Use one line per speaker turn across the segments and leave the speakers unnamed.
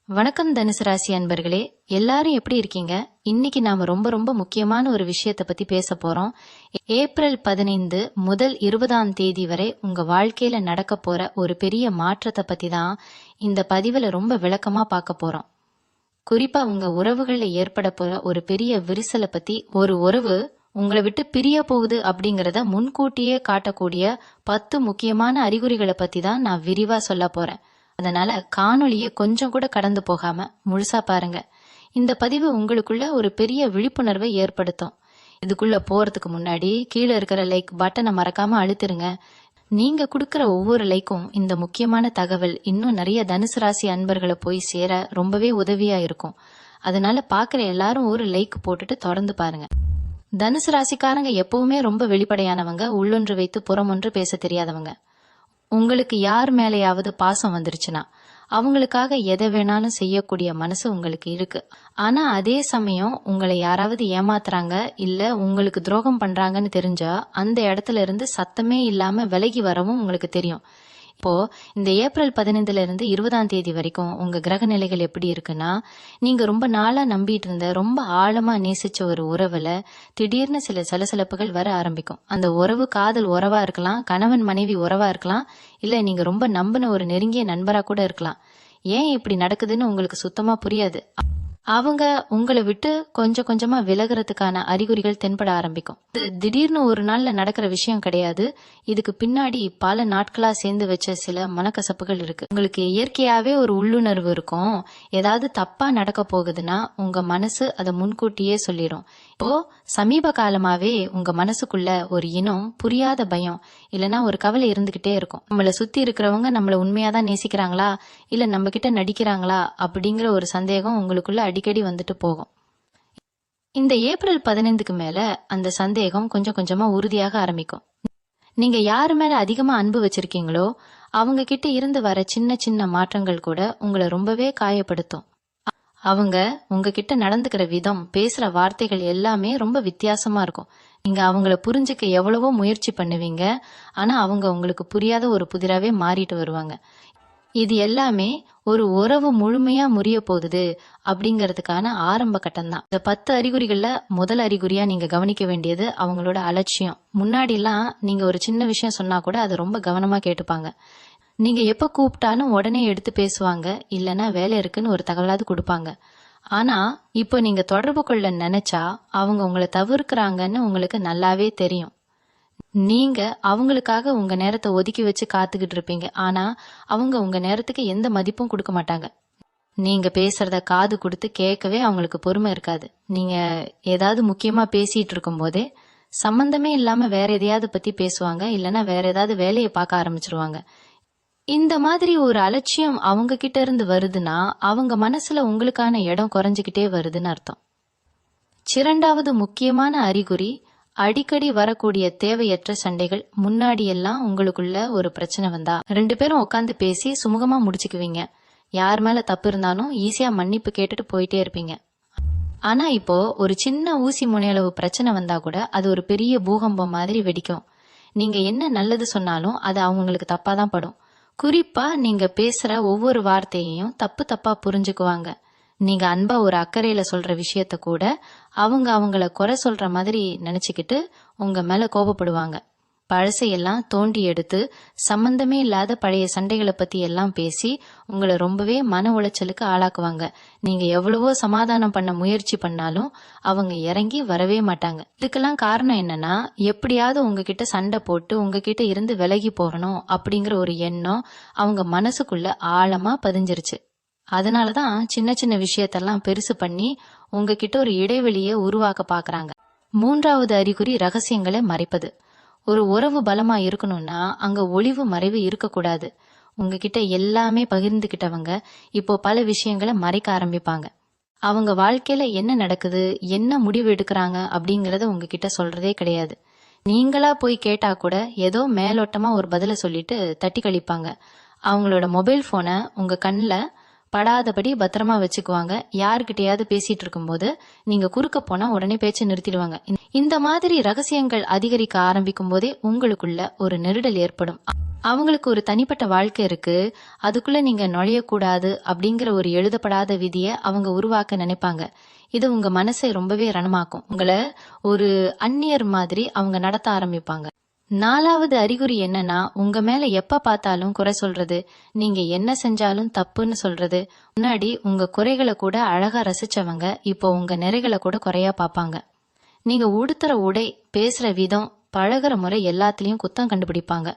வணக்கம் தனுசு ராசி அன்பர்களே, எல்லாரும் எப்படி இருக்கீங்க? இன்னைக்கு நாம ரொம்ப ரொம்ப முக்கியமான ஒரு விஷயத்தை பத்தி பேச போறோம். ஏப்ரல் 15 முதல் 20ஆம் தேதி வரை உங்க வாழ்க்கையில நடக்க போற ஒரு பெரிய மாற்றத்தை பத்தி தான் இந்த பதிவுல ரொம்ப விளக்கமா பார்க்க போறோம். குறிப்பா உங்க உறவுகள்ல ஏற்பட போற ஒரு பெரிய விரிசலை பத்தி, ஒரு உறவு உங்களை விட்டு பிரிய போகுது அப்படிங்கறத முன்கூட்டியே காட்டக்கூடிய 10 முக்கியமான அறிகுறிகளை பத்தி தான் நான் விரிவா சொல்ல போறேன். அதனால காணொளியை கொஞ்சம் கூட கடந்து போகாம முழுசா பாருங்க. இந்த பதிவு உங்களுக்குள்ள ஒரு பெரிய விழிப்புணர்வை ஏற்படுத்தும். இதுக்குள்ள போறதுக்கு முன்னாடி கீழே இருக்கிற லைக் பட்டனை மறக்காம அழுத்திருங்க. நீங்க கொடுக்கற ஒவ்வொரு லைக்கும் இந்த முக்கியமான தகவல் இன்னும் நிறைய தனுசு ராசி அன்பர்களை போய் சேர ரொம்பவே உதவியா இருக்கும். அதனால பாக்குற எல்லாரும் ஒரு லைக் போட்டுட்டு தொடர்ந்து பாருங்க. தனுசு ராசிக்காரங்க எப்பவுமே ரொம்ப வெளிப்படையானவங்க, உள்ளொன்று வைத்து புறமொன்று பேச தெரியாதவங்க. உங்களுக்கு யார் மேலேயாவது பாசம் வந்துருச்சுன்னா அவங்களுக்காக எதை வேணாலும் செய்யக்கூடிய மனசு உங்களுக்கு இருக்கு. ஆனா அதே சமயம் உங்களை யாராவது ஏமாத்துறாங்க இல்ல உங்களுக்கு துரோகம் பண்றாங்கன்னு தெரிஞ்சா அந்த இடத்துல இருந்து சத்தமே இல்லாம விலகி வரவும் உங்களுக்கு தெரியும். இப்போ இந்த ஏப்ரல் 15 இருந்து 20ஆம் தேதி வரைக்கும் உங்க கிரக நிலைகள் எப்படி இருக்குன்னா, நீங்க ரொம்ப நாளா நம்பிட்டு இருந்த ரொம்ப ஆழமா நேசிச்ச ஒரு உறவுல திடீர்னு சில சலசலப்புகள் வர ஆரம்பிக்கும். அந்த உறவு காதல் உறவா இருக்கலாம், கணவன் மனைவி உறவா இருக்கலாம், இல்ல நீங்க ரொம்ப நம்பின ஒரு நெருங்கிய நண்பரா கூட இருக்கலாம். ஏன் இப்படி நடக்குதுன்னு உங்களுக்கு சுத்தமா புரியாது. அவங்க உங்களை விட்டு கொஞ்சம் கொஞ்சமா விலகிறதுக்கான அறிகுறிகள் தென்பட ஆரம்பிக்கும். திடீர்னு ஒரு நாள்ல நடக்கிற விஷயம் கிடையாது. இதுக்கு பின்னாடி பல நாட்களா சேர்ந்து வச்ச சில மனக்கசப்புகள் இருக்கு. உங்களுக்கு இயற்கையாவே ஒரு உள்ளுணர்வு இருக்கும். ஏதாவது தப்பா நடக்க போகுதுன்னா உங்க மனசு அதை முன்கூட்டியே சொல்லிடும். இப்போ சமீப காலமாவே உங்க மனசுக்குள்ள ஒரு இனம் புரியாத பயம் இல்லைன்னா ஒரு கவலை இருந்துகிட்டே இருக்கும். நம்மளை சுத்தி இருக்கிறவங்க நம்மளை உண்மையாதான் நேசிக்கிறாங்களா இல்ல நம்ம கிட்ட நடிக்கிறாங்களா அப்படிங்கிற ஒரு சந்தேகம் உங்களுக்குள்ள அடிக்கடி வந்துட்டு போகும். இந்த ஏப்ரல் 15க்கு மேல அந்த சந்தேகம் கொஞ்சம் கொஞ்சமா உறுதியாக ஆரம்பிக்கும். நீங்க யாரு மேல அதிகமா அன்பு வச்சிருக்கீங்களோ அவங்க கிட்ட இருந்து வர சின்ன சின்ன மாற்றங்கள் கூட உங்களை ரொம்பவே காயப்படுத்தும். அவங்க உங்ககிட்ட நடந்துக்கிற விதம், பேசுற வார்த்தைகள் எல்லாமே ரொம்ப வித்தியாசமா இருக்கும். நீங்க அவங்கள புரிஞ்சுக்க எவ்வளவோ முயற்சி பண்ணுவீங்க, ஆனா அவங்க உங்களுக்கு புரியாத ஒரு புதிராவே மாறிட்டு வருவாங்க. இது எல்லாமே ஒரு உறவு முழுமையா முறிய போகுது அப்படிங்கறதுக்கான ஆரம்ப கட்டம் தான். இந்த 10 அறிகுறிகள்ல முதல் அறிகுறியா நீங்க கவனிக்க வேண்டியது அவங்களோட அலட்சியம். முன்னாடி எல்லாம் நீங்க ஒரு சின்ன விஷயம் சொன்னா கூட அதை ரொம்ப கவனமா கேட்டுப்பாங்க. நீங்க எப்ப கூப்பிட்டாலும் உடனே எடுத்து பேசுவாங்க, இல்லைன்னா வேலை இருக்குன்னு ஒரு தகவலாவது கொடுப்பாங்க. ஆனா இப்போ நீங்க தொடர்பு கொள்ள நினைச்சா அவங்க உங்களை தவிர்க்கிறாங்கன்னு உங்களுக்கு நல்லாவே தெரியும். நீங்க அவங்களுக்காக உங்க நேரத்தை ஒதுக்கி வச்சு காத்துக்கிட்டு இருப்பீங்க, ஆனா அவங்க உங்க நேரத்துக்கு எந்த மதிப்பும் கொடுக்க மாட்டாங்க. நீங்க பேசுறத காது கொடுத்து கேட்கவே அவங்களுக்கு பொறுமை இருக்காது. நீங்க ஏதாவது முக்கியமா பேசிட்டு இருக்கும் போதே சம்பந்தமே இல்லாம வேற எதையாவது பத்தி பேசுவாங்க, இல்லைன்னா வேற ஏதாவது வேலையை பார்க்க ஆரம்பிச்சிருவாங்க. இந்த மாதிரி ஒரு அலட்சியம் அவங்க கிட்ட இருந்து வருதுன்னா அவங்க மனசுல உங்களுக்கான இடம் குறைஞ்சுக்கிட்டே வருதுன்னு அர்த்தம். இரண்டாவது முக்கியமான அறிகுறி அடிக்கடி வரக்கூடிய தேவையற்ற சண்டைகள். முன்னாடி எல்லாம் உங்களுக்குள்ள ஒரு பிரச்சனை வந்தா 2 பேரும் உட்காந்து பேசி சுமூகமா முடிச்சுக்குவீங்க. யார் மேல தப்பு இருந்தாலும் ஈஸியா மன்னிப்பு கேட்டுட்டு போயிட்டே இருப்பீங்க. ஆனா இப்போ ஒரு சின்ன ஊசி முனையளவு பிரச்சனை வந்தா கூட அது ஒரு பெரிய பூகம்பம் மாதிரி வெடிக்கும். நீங்க என்ன நல்லது சொன்னாலும் அது அவங்களுக்கு தப்பாதான் படும். குறிப்பா நீங்க பேசுற ஒவ்வொரு வார்த்தையையும் தப்பு தப்பா புரிஞ்சுக்குவாங்க. நீங்க அன்பா ஒரு அக்கறையில சொல்ற விஷயத்த கூட அவங்க அவங்கள குறை சொல்ற மாதிரி நினைச்சுக்கிட்டு உங்க மேல கோபப்படுவாங்க. பழசையெல்லாம் தோண்டி எடுத்து சம்பந்தமே இல்லாத பழைய சண்டைகளை பத்தி எல்லாம் பேசி உங்களை ரொம்பவே மன உளைச்சலுக்கு ஆளாக்குவாங்க. நீங்க எவ்வளவோ சமாதானம் பண்ண முயற்சி பண்ணாலும் அவங்க இறங்கி வரவே மாட்டாங்க. இதுக்கெல்லாம் காரணம் என்னன்னா, எப்படியாவது உங்ககிட்ட சண்டை போட்டு உங்ககிட்ட இருந்து விலகி போகணும் அப்படிங்கிற ஒரு எண்ணம் அவங்க மனசுக்குள்ள ஆழமா பதிஞ்சிருச்சு. அதனாலதான் சின்ன சின்ன விஷயத்தெல்லாம் பெருசு பண்ணி உங்ககிட்ட ஒரு இடைவெளியை உருவாக்க பாக்குறாங்க. மூன்றாவது அறிகுறி ரகசியங்களை மறைப்பது. ஒரு உறவு பலமா இருக்கணும்னா அங்க ஒளிவு மறைவு இருக்கக்கூடாது. உங்ககிட்ட எல்லாமே பகிர்ந்துகிட்டவங்க இப்போ பல விஷயங்களை மறைக்க ஆரம்பிப்பாங்க. அவங்க வாழ்க்கையில என்ன நடக்குது, என்ன முடிவு எடுக்கிறாங்க அப்படிங்கறத உங்ககிட்ட சொல்றதே கிடையாது. நீங்களா போய் கேட்டா கூட ஏதோ மேலோட்டமா ஒரு பதில சொல்லிட்டு தட்டி கழிப்பாங்க. அவங்களோட மொபைல் போனை உங்க கண்ணுல படாதபடி பத்திரமா வச்சுக்குவாங்க. யாருக்கிட்டையாவது பேசிட்டு இருக்கும் போது நீங்க குறுக்க போனா உடனே பேச்சை நிறுத்திடுவாங்க. இந்த மாதிரி ரகசியங்கள் அதிகரிக்க ஆரம்பிக்கும் போதே உங்களுக்குள்ள ஒரு நெருடல் ஏற்படும். அவங்களுக்கு ஒரு தனிப்பட்ட வாழ்க்கை இருக்கு, அதுக்குள்ள நீங்க நுழையக்கூடாது அப்படிங்கிற ஒரு எழுதப்படாத விதியை அவங்க உருவாக்க நினைப்பாங்க. இது உங்க மனசை ரொம்பவே ரணமாக்கும். உங்களை ஒரு அந்நியர் மாதிரி அவங்க நடத்த ஆரம்பிப்பாங்க. 4வது அறிகுறி என்னன்னா, உங்க மேல எப்ப பார்த்தாலும் குறை சொல்றது, நீங்க என்ன செஞ்சாலும் தப்புன்னு சொல்றது. முன்னாடி உங்க குறைகளை கூட அழகா ரசிச்சவங்க இப்போ உங்க நிறைகளை கூட குறையா பார்ப்பாங்க. நீங்க உடுத்துற உடை, பேசுற விதம், பழகுற முறை எல்லாத்துலயும் குத்தம் கண்டுபிடிப்பாங்க.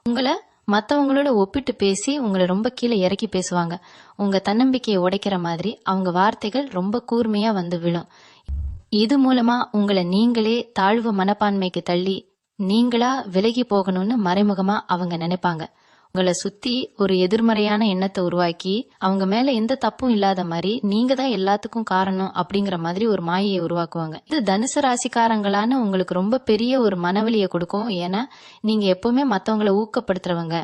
உங்களை மத்தவங்களோட ஒப்பிட்டு பேசி உங்களை ரொம்ப கீழே இறக்கி பேசுவாங்க. உங்க தன்னம்பிக்கையை உடைக்கிற மாதிரி அவங்க வார்த்தைகள் ரொம்ப கூர்மையா வந்து விழும். இது மூலமா உங்களை நீங்களே தாழ்வு மனப்பான்மைக்கு தள்ளி நீங்களா விலகி போகணும்னு மறைமுகமா அவங்க நினைப்பாங்க. உங்களை சுத்தி ஒரு எதிர்மறையான எண்ணத்தை உருவாக்கி அவங்க மேல எந்த தப்பும் இல்லாத மாதிரி நீங்க தான் எல்லாத்துக்கும் காரணம் அப்படிங்கிற மாதிரி ஒரு மாயையை உருவாக்குவாங்க. இது தனுசு ராசிக்காரங்களான உங்களுக்கு ரொம்ப பெரிய ஒரு மனவலியை கொடுக்கும். ஏன்னா நீங்க எப்பவுமே மத்தவங்களை ஊக்கப்படுத்துறவங்க.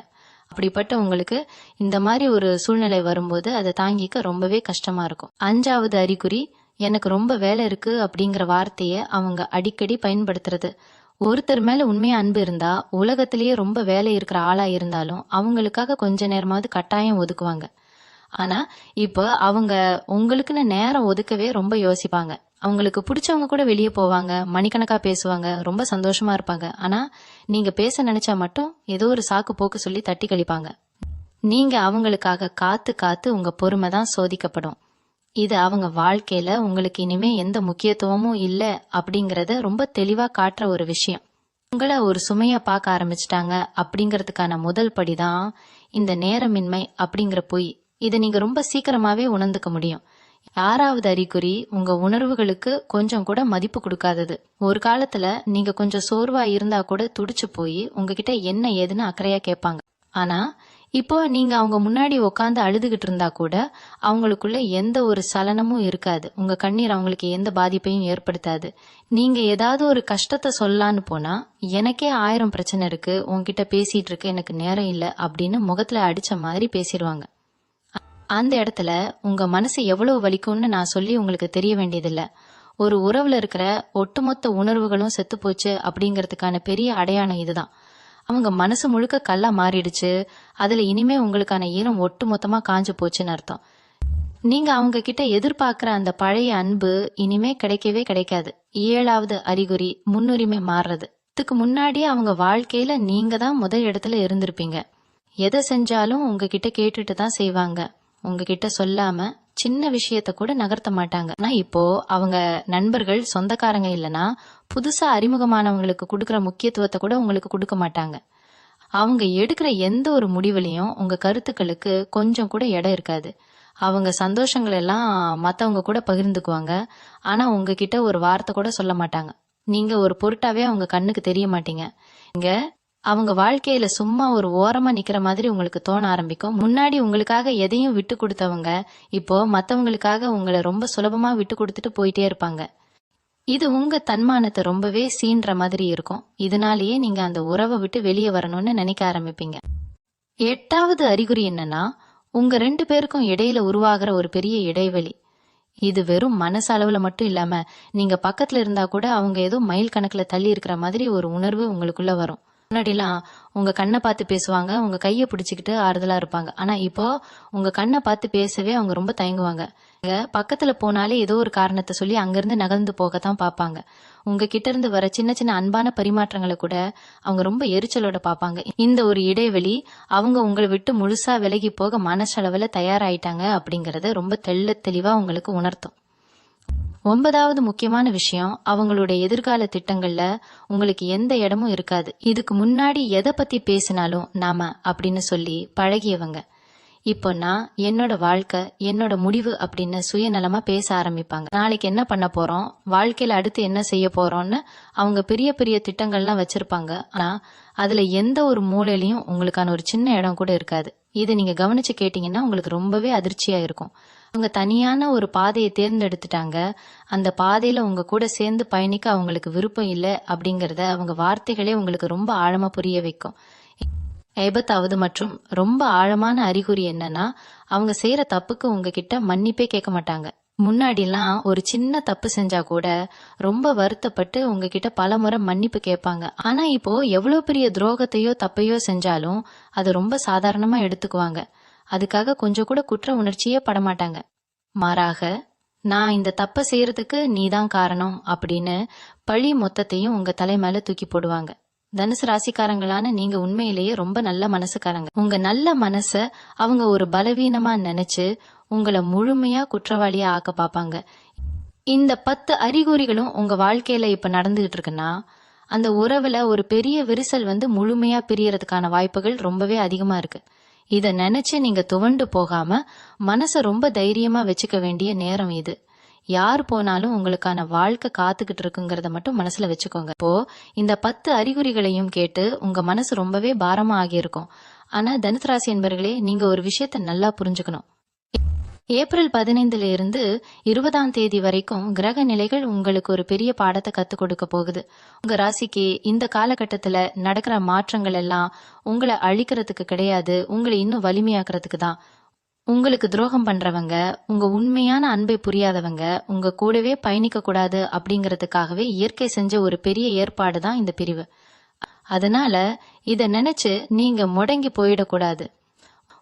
அப்படிப்பட்ட உங்களுக்கு இந்த மாதிரி ஒரு சூழ்நிலை வரும்போது அதை தாங்கிக்க ரொம்பவே கஷ்டமா இருக்கும். 5வது அறிகுறி, எனக்கு ரொம்ப வேலை இருக்கு அப்படிங்கிற வார்த்தையை அவங்க அடிக்கடி பயன்படுத்துறது. ஒருத்தர் மேல உண்மையா அன்பு இருந்தா உலகத்திலேயே ரொம்ப வேலை இருக்கிற ஆளா இருந்தாலும் அவங்களுக்காக கொஞ்ச நேரமாவது கட்டாயம் ஒதுக்குவாங்க. ஆனா இப்ப அவங்க உங்களுக்குன்னு நேரம் ஒதுக்கவே ரொம்ப யோசிப்பாங்க. அவங்களுக்கு பிடிச்சவங்க கூட வெளியே போவாங்க, மணிக்கணக்கா பேசுவாங்க, ரொம்ப சந்தோஷமா இருப்பாங்க. ஆனா நீங்க பேச நினைச்சா மட்டும் ஏதோ ஒரு சாக்கு போக்கு சொல்லி தட்டி கழிப்பாங்க. நீங்க அவங்களுக்காக காத்து காத்து உங்க பொறுமை தான் சோதிக்கப்படும். இது அவங்க வாழ்க்கையில உங்களுக்கு இனிமே எந்த முக்கியத்துவமும் இல்ல அப்படிங்கறத ரொம்ப தெளிவா காட்டுற ஒரு விஷயம். உங்களை ஒரு சுமையா பார்க்க ஆரம்பிச்சிட்டாங்க அப்படிங்கறதுக்கான முதல் படிதான் இந்த நேரமின்மை அப்படிங்கிற பொய். இதை நீங்க ரொம்ப சீக்கிரமாவே உணர்ந்துக்க முடியும். 6வது அறிகுறி, உங்க உணர்வுகளுக்கு கொஞ்சம் கூட மதிப்பு கொடுக்காதது. ஒரு காலத்துல நீங்க கொஞ்சம் சோர்வா இருந்தா கூட துடிச்சு போய் உங்ககிட்ட என்ன ஏதுன்னு அக்கறையா கேட்பாங்க. ஆனா இப்போ நீங்க அவங்க முன்னாடி உட்காந்து அழுதுகிட்டு இருந்தா கூட அவங்களுக்குள்ள எந்த ஒரு சலனமும் இருக்காது. உங்க கண்ணீர் அவங்களுக்கு எந்த பாதிப்பையும் ஏற்படுத்தாது. நீங்க ஏதாவது ஒரு கஷ்டத்தை சொல்லலான்னு போனா, எனக்கே 1000 பிரச்சனை இருக்கு, உன்கிட்ட பேசிட்டு இருக்கு, எனக்கு நேரம் இல்ல அப்படின்னு முகத்துல அடிச்ச மாதிரி பேசிடுவாங்க. அந்த இடத்துல உங்க மனசு எவ்வளவு வலிக்கும்னு நான் சொல்லி உங்களுக்கு தெரிய வேண்டியதில்ல. ஒரு உறவுல இருக்கிற ஒட்டுமொத்த உணர்வுகளும் செத்து போச்சு அப்படிங்கறதுக்கான பெரிய அடையாளம் இதுதான். அவங்க மனசு முழுக்க கல்லா மாறிடுச்சு, அதுல இனிமே உங்களுக்கான ஈரம் ஒட்டு மொத்தமா காஞ்சு போச்சுன்னு அர்த்தம். நீங்க அவங்க கிட்ட எதிர்பார்க்கிற அந்த பழைய அன்பு இனிமே கிடைக்கவே கிடைக்காது. 7வது அறிகுறி, முன்னுரிமை மாறுறது. இதுக்கு முன்னாடி அவங்க வாழ்க்கையில நீங்க தான் முதல் இடத்துல இருந்திருப்பீங்க. எதை செஞ்சாலும் உங்ககிட்ட கேட்டுட்டு தான் செய்வாங்க. உங்ககிட்ட சொல்லாம சின்ன விஷயத்த கூட நகர்த்த மாட்டாங்க. ஆனா இப்போ அவங்க நண்பர்கள், சொந்தக்காரங்க இல்லனா புதுசா அறிமுகமானவங்களுக்கு கொடுக்கற முக்கியத்துவத்தை கூட உங்களுக்கு கொடுக்க மாட்டாங்க. அவங்க எடுக்கிற எந்த ஒரு முடிவுலையும் உங்க கருத்துக்களுக்கு கொஞ்சம் கூட இடம் இருக்காது. அவங்க சந்தோஷங்கள் எல்லாம் மத்தவங்க கூட பகிர்ந்துக்குவாங்க. ஆனா உங்ககிட்ட ஒரு வார்த்தை கூட சொல்ல மாட்டாங்க. நீங்க ஒரு பொருட்டாவே அவங்க கண்ணுக்கு தெரிய மாட்டீங்க. இங்க அவங்க வாழ்க்கையில சும்மா ஒரு ஓரமா நிக்கிற மாதிரி உங்களுக்கு தோண ஆரம்பிக்கும். முன்னாடி உங்களுக்காக எதையும் விட்டு கொடுத்தவங்க இப்போ மத்தவங்களுக்காக உங்களை ரொம்ப சுலபமா விட்டு கொடுத்துட்டு போயிட்டே இருப்பாங்க. இது உங்க தன்மானத்தை ரொம்பவே சீன்ற மாதிரி இருக்கும். இதனாலேயே நீங்க அந்த உறவை விட்டு வெளியே வரணும்னு நினைக்க ஆரம்பிப்பீங்க. 8வது அறிகுறி என்னன்னா, உங்க 2 பேருக்கும் இடையில உருவாகிற ஒரு பெரிய இடைவெளி. இது வெறும் மனசு அளவுல மட்டும் இல்லாம நீங்க பக்கத்துல இருந்தா கூட அவங்க ஏதோ மைல் கணக்குல தள்ளி இருக்கிற மாதிரி ஒரு உணர்வு உங்களுக்குள்ள வரும். முன்னாடிலாம் உங்க கண்ணை பார்த்து பேசுவாங்க, உங்க கையை பிடிச்சிக்கிட்டு ஆறுதலா இருப்பாங்க. ஆனா இப்போ உங்க கண்ணை பார்த்து பேசவே அவங்க ரொம்ப தயங்குவாங்க. பக்கத்துல போனாலே ஏதோ ஒரு காரணத்தை சொல்லி அங்கிருந்து நகர்ந்து போகத்தான் பார்ப்பாங்க. உங்ககிட்ட இருந்து வர சின்ன சின்ன அன்பான பரிமாற்றங்களை கூட அவங்க ரொம்ப எரிச்சலோட பார்ப்பாங்க. இந்த ஒரு இடைவெளி அவங்க உங்களை விட்டு முழுசா விலகி போக மனசளவுல தயாராயிட்டாங்க அப்படிங்கறத ரொம்ப தெளிவா உங்களுக்கு உணர்த்தும். 9வது முக்கியமான விஷயம், அவங்களுடைய எதிர்கால திட்டங்கள்ல உங்களுக்கு எந்த இடமும் இருக்காது. இதுக்கு முன்னாடி எதை பத்தி பேசினாலும் நாம அப்படின்னு சொல்லி பழகியவங்க இப்போ நான் என்னோட வாழ்க்கை என்னோட முடிவு அப்படின்னு சுயநலமா பேச ஆரம்பிப்பாங்க. நாளைக்கு என்ன பண்ண போறோம், வாழ்க்கையில அடுத்து என்ன செய்ய போறோம்னு அவங்க பெரிய பெரிய திட்டங்கள்லாம் வச்சிருப்பாங்க. ஆனா அதுல எந்த ஒரு மூலையிலயும் உங்களுக்கான ஒரு சின்ன இடம் கூட இருக்காது. இதை நீங்க கவனிச்சு கேட்டீங்கன்னா உங்களுக்கு ரொம்பவே அதிர்ச்சியா இருக்கும். அவங்க தனியான ஒரு பாதையை தேர்ந்தெடுத்துட்டாங்க. அந்த பாதையில உங்க கூட சேர்ந்து பயணிக்க அவங்களுக்கு விருப்பம் இல்லை அப்படிங்கறத அவங்க வார்த்தைகளே உங்களுக்கு ரொம்ப ஆழமா புரிய வைக்கும். 50வது மற்றும் ரொம்ப ஆழமான அறிகுறி என்னன்னா, அவங்க செய்யற தப்புக்கு உங்ககிட்ட மன்னிப்பே கேட்க மாட்டாங்க. முன்னாடிலாம் ஒரு சின்ன தப்பு செஞ்சா கூட ரொம்ப வருத்தப்பட்டு உங்ககிட்ட பலமுறை மன்னிப்பு கேட்பாங்க. ஆனா இப்போ எவ்வளவு பெரிய துரோகத்தையோ தப்பையோ செஞ்சாலும் அது ரொம்ப சாதாரணமா எடுத்துக்குவாங்க. அதுக்காக கொஞ்சம் கூட குற்ற உணர்ச்சியே படமாட்டாங்க. மாறாக, நான் இந்த தப்ப செய்யறதுக்கு நீதான் காரணம் அப்படின்னு பழி மொத்தத்தையும் உங்க தலை மேல தூக்கி போடுவாங்க. தனுசு ராசிக்காரங்களான நீங்க உண்மையிலேயே ரொம்ப நல்ல மனசுக்காரங்க. உங்க நல்ல மனச அவங்க ஒரு பலவீனமா நினைச்சு உங்களை முழுமையா குற்றவாளியா ஆக்க பாப்பாங்க. இந்த 10 அறிகுறிகளும் உங்க வாழ்க்கையில இப்ப நடந்துகிட்டு இருக்குன்னா, அந்த உறவுல ஒரு பெரிய விரிசல் முழுமையா பிரியறதுக்கான வாய்ப்புகள் ரொம்பவே அதிகமா இருக்கு. இத நினைச்சு நீங்க துவண்டு போகாம மனச ரொம்ப தைரியமா வச்சுக்க வேண்டிய நேரம் இது. யார் போனாலும் உங்களுக்கான வாழ்க்கை காத்துக்கிட்டு இருக்குங்கிறத மட்டும் மனசுல வச்சுக்கோங்க. இப்போ இந்த 10 அறிகுறிகளையும் கேட்டு உங்க மனசு ரொம்பவே பாரமா ஆகியிருக்கும். ஆனா தனுசு ராசி என்பர்களே, நீங்க ஒரு விஷயத்த நல்லா புரிஞ்சுக்கணும். ஏப்ரல் 15 இருந்து 20ஆம் தேதி வரைக்கும் கிரக நிலைகள் உங்களுக்கு ஒரு பெரிய பாடத்தை கத்துக் கொடுக்க போகுது. உங்க ராசிக்கு இந்த காலகட்டத்துல நடக்கிற மாற்றங்கள் எல்லாம் உங்களை அழிக்கிறதுக்கு கிடையாது, உங்களை இன்னும் வலிமையாக்குறதுக்கு தான். உங்களுக்கு துரோகம் பண்றவங்க, உங்க உண்மையான அன்பை புரியாதவங்க உங்க கூடவே பயணிக்க கூடாது அப்படிங்கறதுக்காகவே இயற்கை செஞ்ச ஒரு பெரிய ஏற்பாடு தான் இந்த பிரிவு. அதனால இத நினைச்சு நீங்க முடங்கி போயிடக்கூடாது.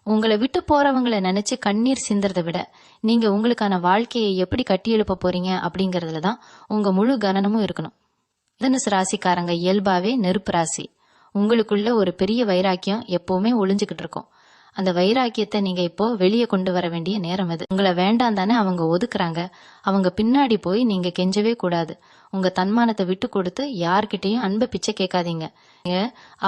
உங்களை விட்டு போறவங்களை நினைச்சு கண்ணீர் சிந்துறதை விட நீங்க உங்களுக்கான வாழ்க்கையை எப்படி கட்டி எழுப்ப போறீங்க அப்படிங்கறதுல தான் உங்க முழு கவனமும் இருக்கணும். தனுசு ராசிக்காரங்க இயல்பாவே நெருப்பு ராசி. உங்களுக்குள்ள ஒரு பெரிய வைராக்கியம் எப்பவுமே ஒளிஞ்சுக்கிட்டு இருக்கும். அந்த வைராக்கியத்தை நீங்க இப்போ வெளியே கொண்டு வர வேண்டிய நேரம் அது. உங்களை வேண்டாம் தானே அவங்க ஒதுக்குறாங்க. அவங்க பின்னாடி போய் நீங்க கெஞ்சவே கூடாது. உங்க தன்மானத்தை விட்டு கொடுத்து யார்கிட்டையும் அன்பை பிச்சை கேட்காதீங்க.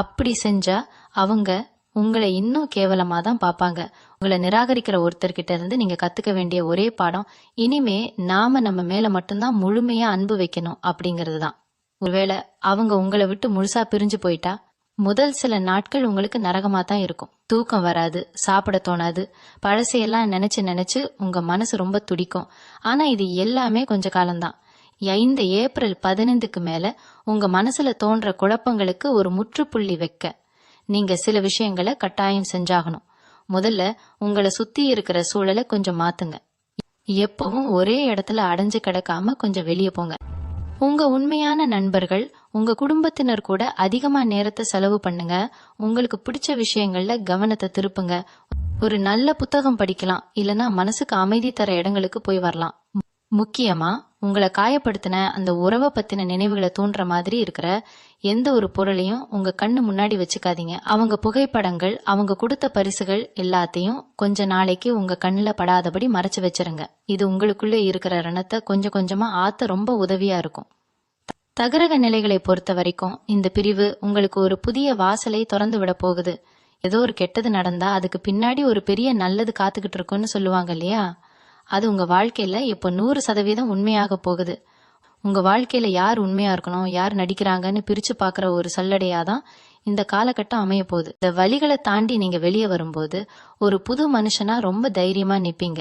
அப்படி செஞ்சா அவங்க உங்களை இன்னும் கேவலமா தான் பாப்பாங்க. உங்களை நிராகரிக்கிற ஒருத்தர்கிட்ட இருந்து நீங்க கத்துக்க வேண்டிய ஒரே பாடம், இனிமே நாம நம்ம மேல மட்டும்தான் முழுமையா அன்பு வைக்கணும் அப்படிங்கிறது தான். ஒருவேளை அவங்க உங்களை விட்டு முழுசா பிரிஞ்சு போயிட்டா முதல் சில நாட்கள் உங்களுக்கு நரகமா தான் இருக்கும். தூக்கம் வராது, சாப்பிட தோணாது, பழசையெல்லாம் நினைச்சு நினைச்சு உங்க மனசு ரொம்ப துடிக்கும். ஆனா இது எல்லாமே கொஞ்ச காலம்தான். இந்த ஏப்ரல் 15க்கு மேல உங்க மனசுல தோன்ற குழப்பங்களுக்கு ஒரு முற்றுப்புள்ளி வைக்க நீங்க சில விஷயங்களை கட்டாயம் செஞ்சாகணும். முதல்ல உங்களை சுத்தி இருக்கிற சூழலை கொஞ்சம் மாத்துங்க. எப்பவும் ஒரே இடத்துல அடைஞ்சு கிடக்காம கொஞ்சம் வெளியே போங்க. உங்க உண்மையான நண்பர்கள், உங்க குடும்பத்தினர் கூட அதிகமா நேரத்தை செலவு பண்ணுங்க. உங்களுக்கு பிடிச்ச விஷயங்கள்ல கவனத்தை திருப்புங்க. ஒரு நல்ல புத்தகம் படிக்கலாம், இல்லனா மனசுக்கு அமைதி தர இடங்களுக்கு போய் வரலாம். முக்கியமா உங்களை காயப்படுத்தின அந்த உறவை பத்தின நினைவுகளை தூண்டுற மாதிரி இருக்கிற எந்த ஒரு பொருளையும் உங்க கண்ணு முன்னாடி வச்சுக்காதீங்க. அவங்க புகைப்படங்கள், அவங்க கொடுத்த பரிசுகள் எல்லாத்தையும் கொஞ்ச நாளைக்கு உங்க கண்ணுல படாதபடி மறைச்சு வச்சிருங்க. இது உங்களுக்குள்ள இருக்கிற ரணத்தை கொஞ்சம் கொஞ்சமா ஆத்த ரொம்ப உதவியா இருக்கும். தகரக நிலைகளை பொறுத்த வரைக்கும் இந்த பிரிவு உங்களுக்கு ஒரு புதிய வாசலை திறந்து விட போகுது. ஏதோ ஒரு கெட்டது நடந்தா அதுக்கு பின்னாடி ஒரு பெரிய நல்லது காத்துக்கிட்டு இருக்குன்னு சொல்லுவாங்க இல்லையா? அது உங்க வாழ்க்கையில இப்போ 100% உண்மையாக போகுது. உங்க வாழ்க்கையில யார் உண்மையா இருக்கணும், யார் நடிக்கிறாங்கன்னு பிரிச்சு பாக்குற ஒரு சல்லடையாதான் இந்த காலகட்டம் அமைய போகுது. இந்த வழிகளை தாண்டி நீங்க வெளியே வரும்போது ஒரு புது மனுஷனா ரொம்ப தைரியமா நிப்பீங்க.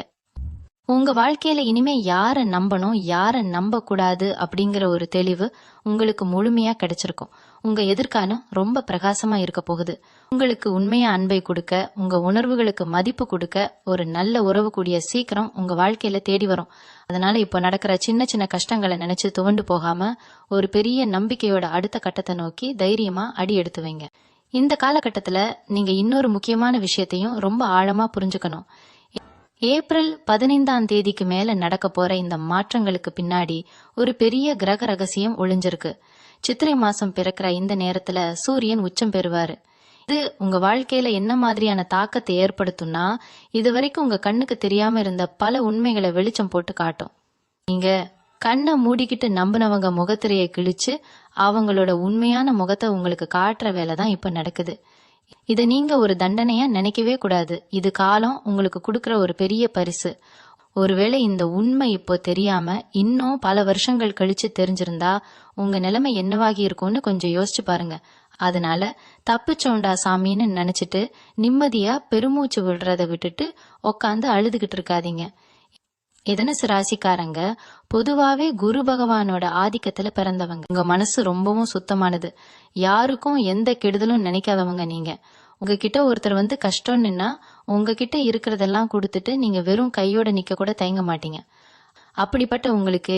உங்க வாழ்க்கையில இனிமே யார நம்பணும், யார நம்ப கூடாது அப்படிங்கிற ஒரு தெளிவு உங்களுக்கு முழுமையா கிடைச்சிருக்கும். உங்க எதிர்காலம் ரொம்ப பிரகாசமா இருக்க போகுது. உங்களுக்கு உண்மையா அன்பை கொடுக்க, உங்க உணர்வுகளுக்கு மதிப்பு கொடுக்க ஒரு நல்ல உறவு கூடிய சீக்கிரம் உங்க வாழ்க்கையில தேடி வரும். அதனால இப்ப நடக்கிற சின்ன சின்ன கஷ்டங்களை நினைச்சு துவண்டு போகாம ஒரு பெரிய நம்பிக்கையோட அடுத்த கட்டத்தை நோக்கி தைரியமா அடி எடுத்து வைங்க. இந்த காலகட்டத்துல நீங்க இன்னொரு முக்கியமான விஷயத்தையும் ரொம்ப ஆழமா புரிஞ்சுக்கணும். ஏப்ரல் 15ஆம் தேதிக்கு மேல நடக்க போற இந்த மாற்றங்களுக்கு பின்னாடி ஒரு பெரிய கிரக ரகசியம் ஒளிஞ்சிருக்கு. சித்திரை மாசம் பிறக்கிற இந்த நேரத்துல சூரியன் உச்சம் பெறுவாரு. இது உங்க வாழ்க்கையில என்ன மாதிரியான தாக்கத்தை ஏற்படுத்தும்னா, இது வரைக்கும் உங்க கண்ணுக்கு தெரியாம இருந்த பல உண்மைகளை வெளிச்சம் போட்டு காட்டும். நீங்க கண்ணை மூடிக்கிட்டு நம்பினவங்க முகத்திரையை கிழிச்சு அவங்களோட உண்மையான முகத்தை உங்களுக்கு காட்டுற வேலை தான் இப்ப நடக்குது. இத நீங்க ஒரு தண்டனையா நினைக்கவே கூடாது. இது காலம் உங்களுக்கு கொடுக்கற ஒரு பெரிய பரிசு. ஒருவேளை இந்த உண்மை இப்போ தெரியாம இன்னும் பல வருஷங்கள் கழிச்சு தெரிஞ்சிருந்தா உங்க நிலைமை என்னவாகி இருக்கும்னு கொஞ்சம் யோசிச்சு பாருங்க. அதனால தப்பிச்சோண்டா சாமின்னு நினைச்சிட்டு நிம்மதியா பெருமூச்சு விடுறத விட்டுட்டு உக்காந்து அழுதுகிட்டு இருக்காதீங்க. தனுசு ராசிக்காரங்க பொதுவாவே குரு பகவானோட ஆதிக்கத்துல பிறந்தவங்க. உங்க மனசு ரொம்பவும் சுத்தமானது. யாருக்கும் எந்த கெடுதலும் நினைக்காதவங்க நீங்க. உங்ககிட்ட ஒருத்தர் கஷ்டம்னுன்னா உங்ககிட்ட இருக்கிறதெல்லாம் கொடுத்துட்டு நீங்க வெறும் கையோட நிக்க கூட தயங்க மாட்டீங்க. அப்படிப்பட்ட உங்களுக்கு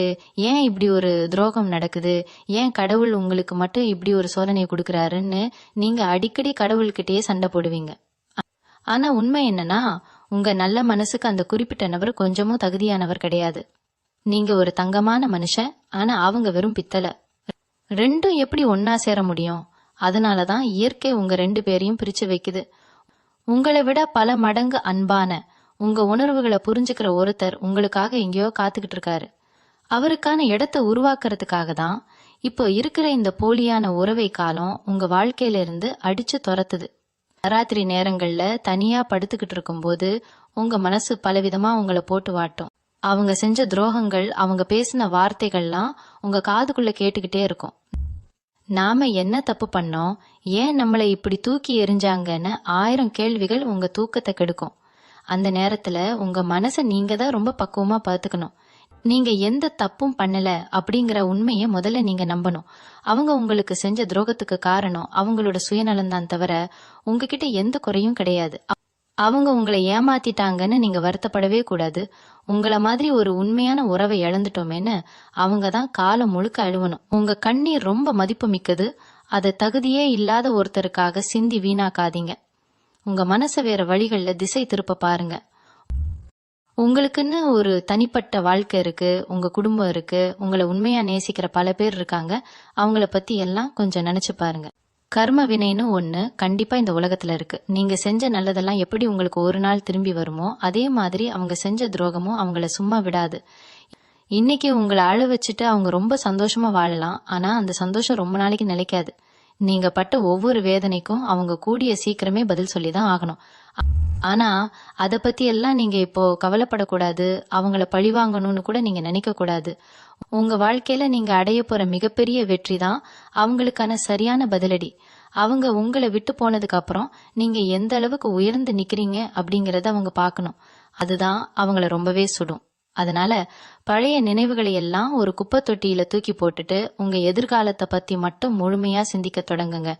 ஏன் இப்படி ஒரு துரோகம் நடக்குது, ஏன் கடவுள் உங்களுக்கு மட்டும் இப்படி ஒரு சோதனை கொடுக்கறாருன்னு நீங்க அடிக்கடி கடவுள்கிட்டயே சண்டை போடுவீங்க. ஆனா உண்மை என்னன்னா, உங்க நல்ல மனசுக்கு அந்த குறிப்பிட்ட நபர் கொஞ்சமும் தகுதியானவர் கிடையாது. நீங்க ஒரு தங்கமான மனுஷன், ஆனா அவங்க வெறும் பித்தளை. ரெண்டும் எப்படி ஒன்னா சேர முடியும்? அதனாலதான் இயற்கை உங்க 2 பேரையும் பிரிச்சு வைக்குது. உங்களை விட பல மடங்கு அன்பான, உங்க உணர்வுகளை புரிஞ்சுக்கிற ஒருத்தர் உங்களுக்காக எங்கேயோ காத்துக்கிட்டு இருக்காரு. அவருக்கான இடத்தை உருவாக்குறதுக்காக தான் இப்போ இருக்கிற இந்த போலியான உறவை காலம் உங்க வாழ்க்கையில இருந்து அடிச்சு துரத்துது. ராத்திரி நேரங்கள்ல தனியா படுத்துக்கிட்டு இருக்கும்போது உங்க மனசு பலவிதமா உங்களை போட்டு வாட்டும். அவங்க செஞ்ச துரோகங்கள், அவங்க பேசின வார்த்தைகள்லாம் உங்க காதுக்குள்ள கேட்டுக்கிட்டே இருக்கும். நாம என்ன தப்பு பண்ணோம், ஏன் நம்மளை இப்படி தூக்கி எறிஞ்சாங்கன்னு 1000 கேள்விகள் உங்க தூக்கத்தை கெடுக்கும். அந்த நேரத்துல உங்க மனசை நீங்க தான் ரொம்ப பக்குவமா பார்த்துக்கணும். நீங்க எந்த தப்பும் பண்ணல அப்படிங்கிற உண்மையை முதல்ல நீங்க நம்பணும். அவங்க உங்களுக்கு செஞ்ச துரோகத்துக்கு காரணம் அவங்களோட சுயநலம்தான் தவிர உங்ககிட்ட எந்த குறையும் கிடையாது. அவங்க உங்களை ஏமாத்திட்டாங்கன்னு நீங்க வருத்தப்படவே கூடாது. உங்கள மாதிரி ஒரு உண்மையான உறவை இழந்துட்டோமேன்னு அவங்க தான் காலம் முழுக்க அழுவணும். உங்க கண்ணீர் ரொம்ப மதிப்பு மிக்கது. அதை தகுதியே இல்லாத ஒருத்தருக்காக சிந்தி வீணாக்காதீங்க. உங்க மனசை வேற வழிகள்ல திசை திருப்ப பாருங்க. உங்களுக்குன்னு ஒரு தனிப்பட்ட வாழ்க்கை இருக்கு, உங்க குடும்பம் இருக்கு, உங்களை உண்மையா நேசிக்கிற பல பேர் இருக்காங்க. அவங்கள பத்தி எல்லாம் கொஞ்சம் நினைச்சு பாருங்க. கர்ம வினைன்னு ஒண்ணு கண்டிப்பா இந்த உலகத்துல இருக்கு. நீங்க செஞ்ச நல்லதெல்லாம் எப்படி உங்களுக்கு ஒரு நாள் திரும்பி வருமோ, அதே மாதிரி அவங்க செஞ்ச துரோகமும் அவங்கள சும்மா விடாது. இன்னைக்கு உங்களை அழ வச்சுட்டு அவங்க ரொம்ப சந்தோஷமா வாழலாம், ஆனா அந்த சந்தோஷம் ரொம்ப நாளைக்கு நிலைக்காது. நீங்க பட்ட ஒவ்வொரு வேதனைக்கும் அவங்க கூடிய சீக்கிரமே பதில் சொல்லிதான் ஆகணும். ஆனா அத பத்தி எல்லாம் நீங்க இப்போ கவலைப்படக்கூடாது. அவங்கள பழிவாங்கணும்னு கூட நீங்க நினைக்க கூடாது. உங்க வாழ்க்கையில நீங்க அடைய போற மிகப்பெரிய வெற்றி தான் அவங்களுக்கான சரியான பதிலடி. அவங்க உங்களை விட்டு போனதுக்கு அப்புறம் நீங்க எந்த அளவுக்கு உயர்ந்து நிக்கிறீங்க அப்படிங்கறத அவங்க பார்க்கணும். அதுதான் அவங்கள ரொம்பவே சுடும். அதனால பழைய நினைவுகளை எல்லாம் ஒரு குப்பை தொட்டியில தூக்கி போட்டுட்டு உங்க எதிர்காலத்தை பத்தி மட்டும் முழுமையா சிந்திக்க தொடங்குங்க.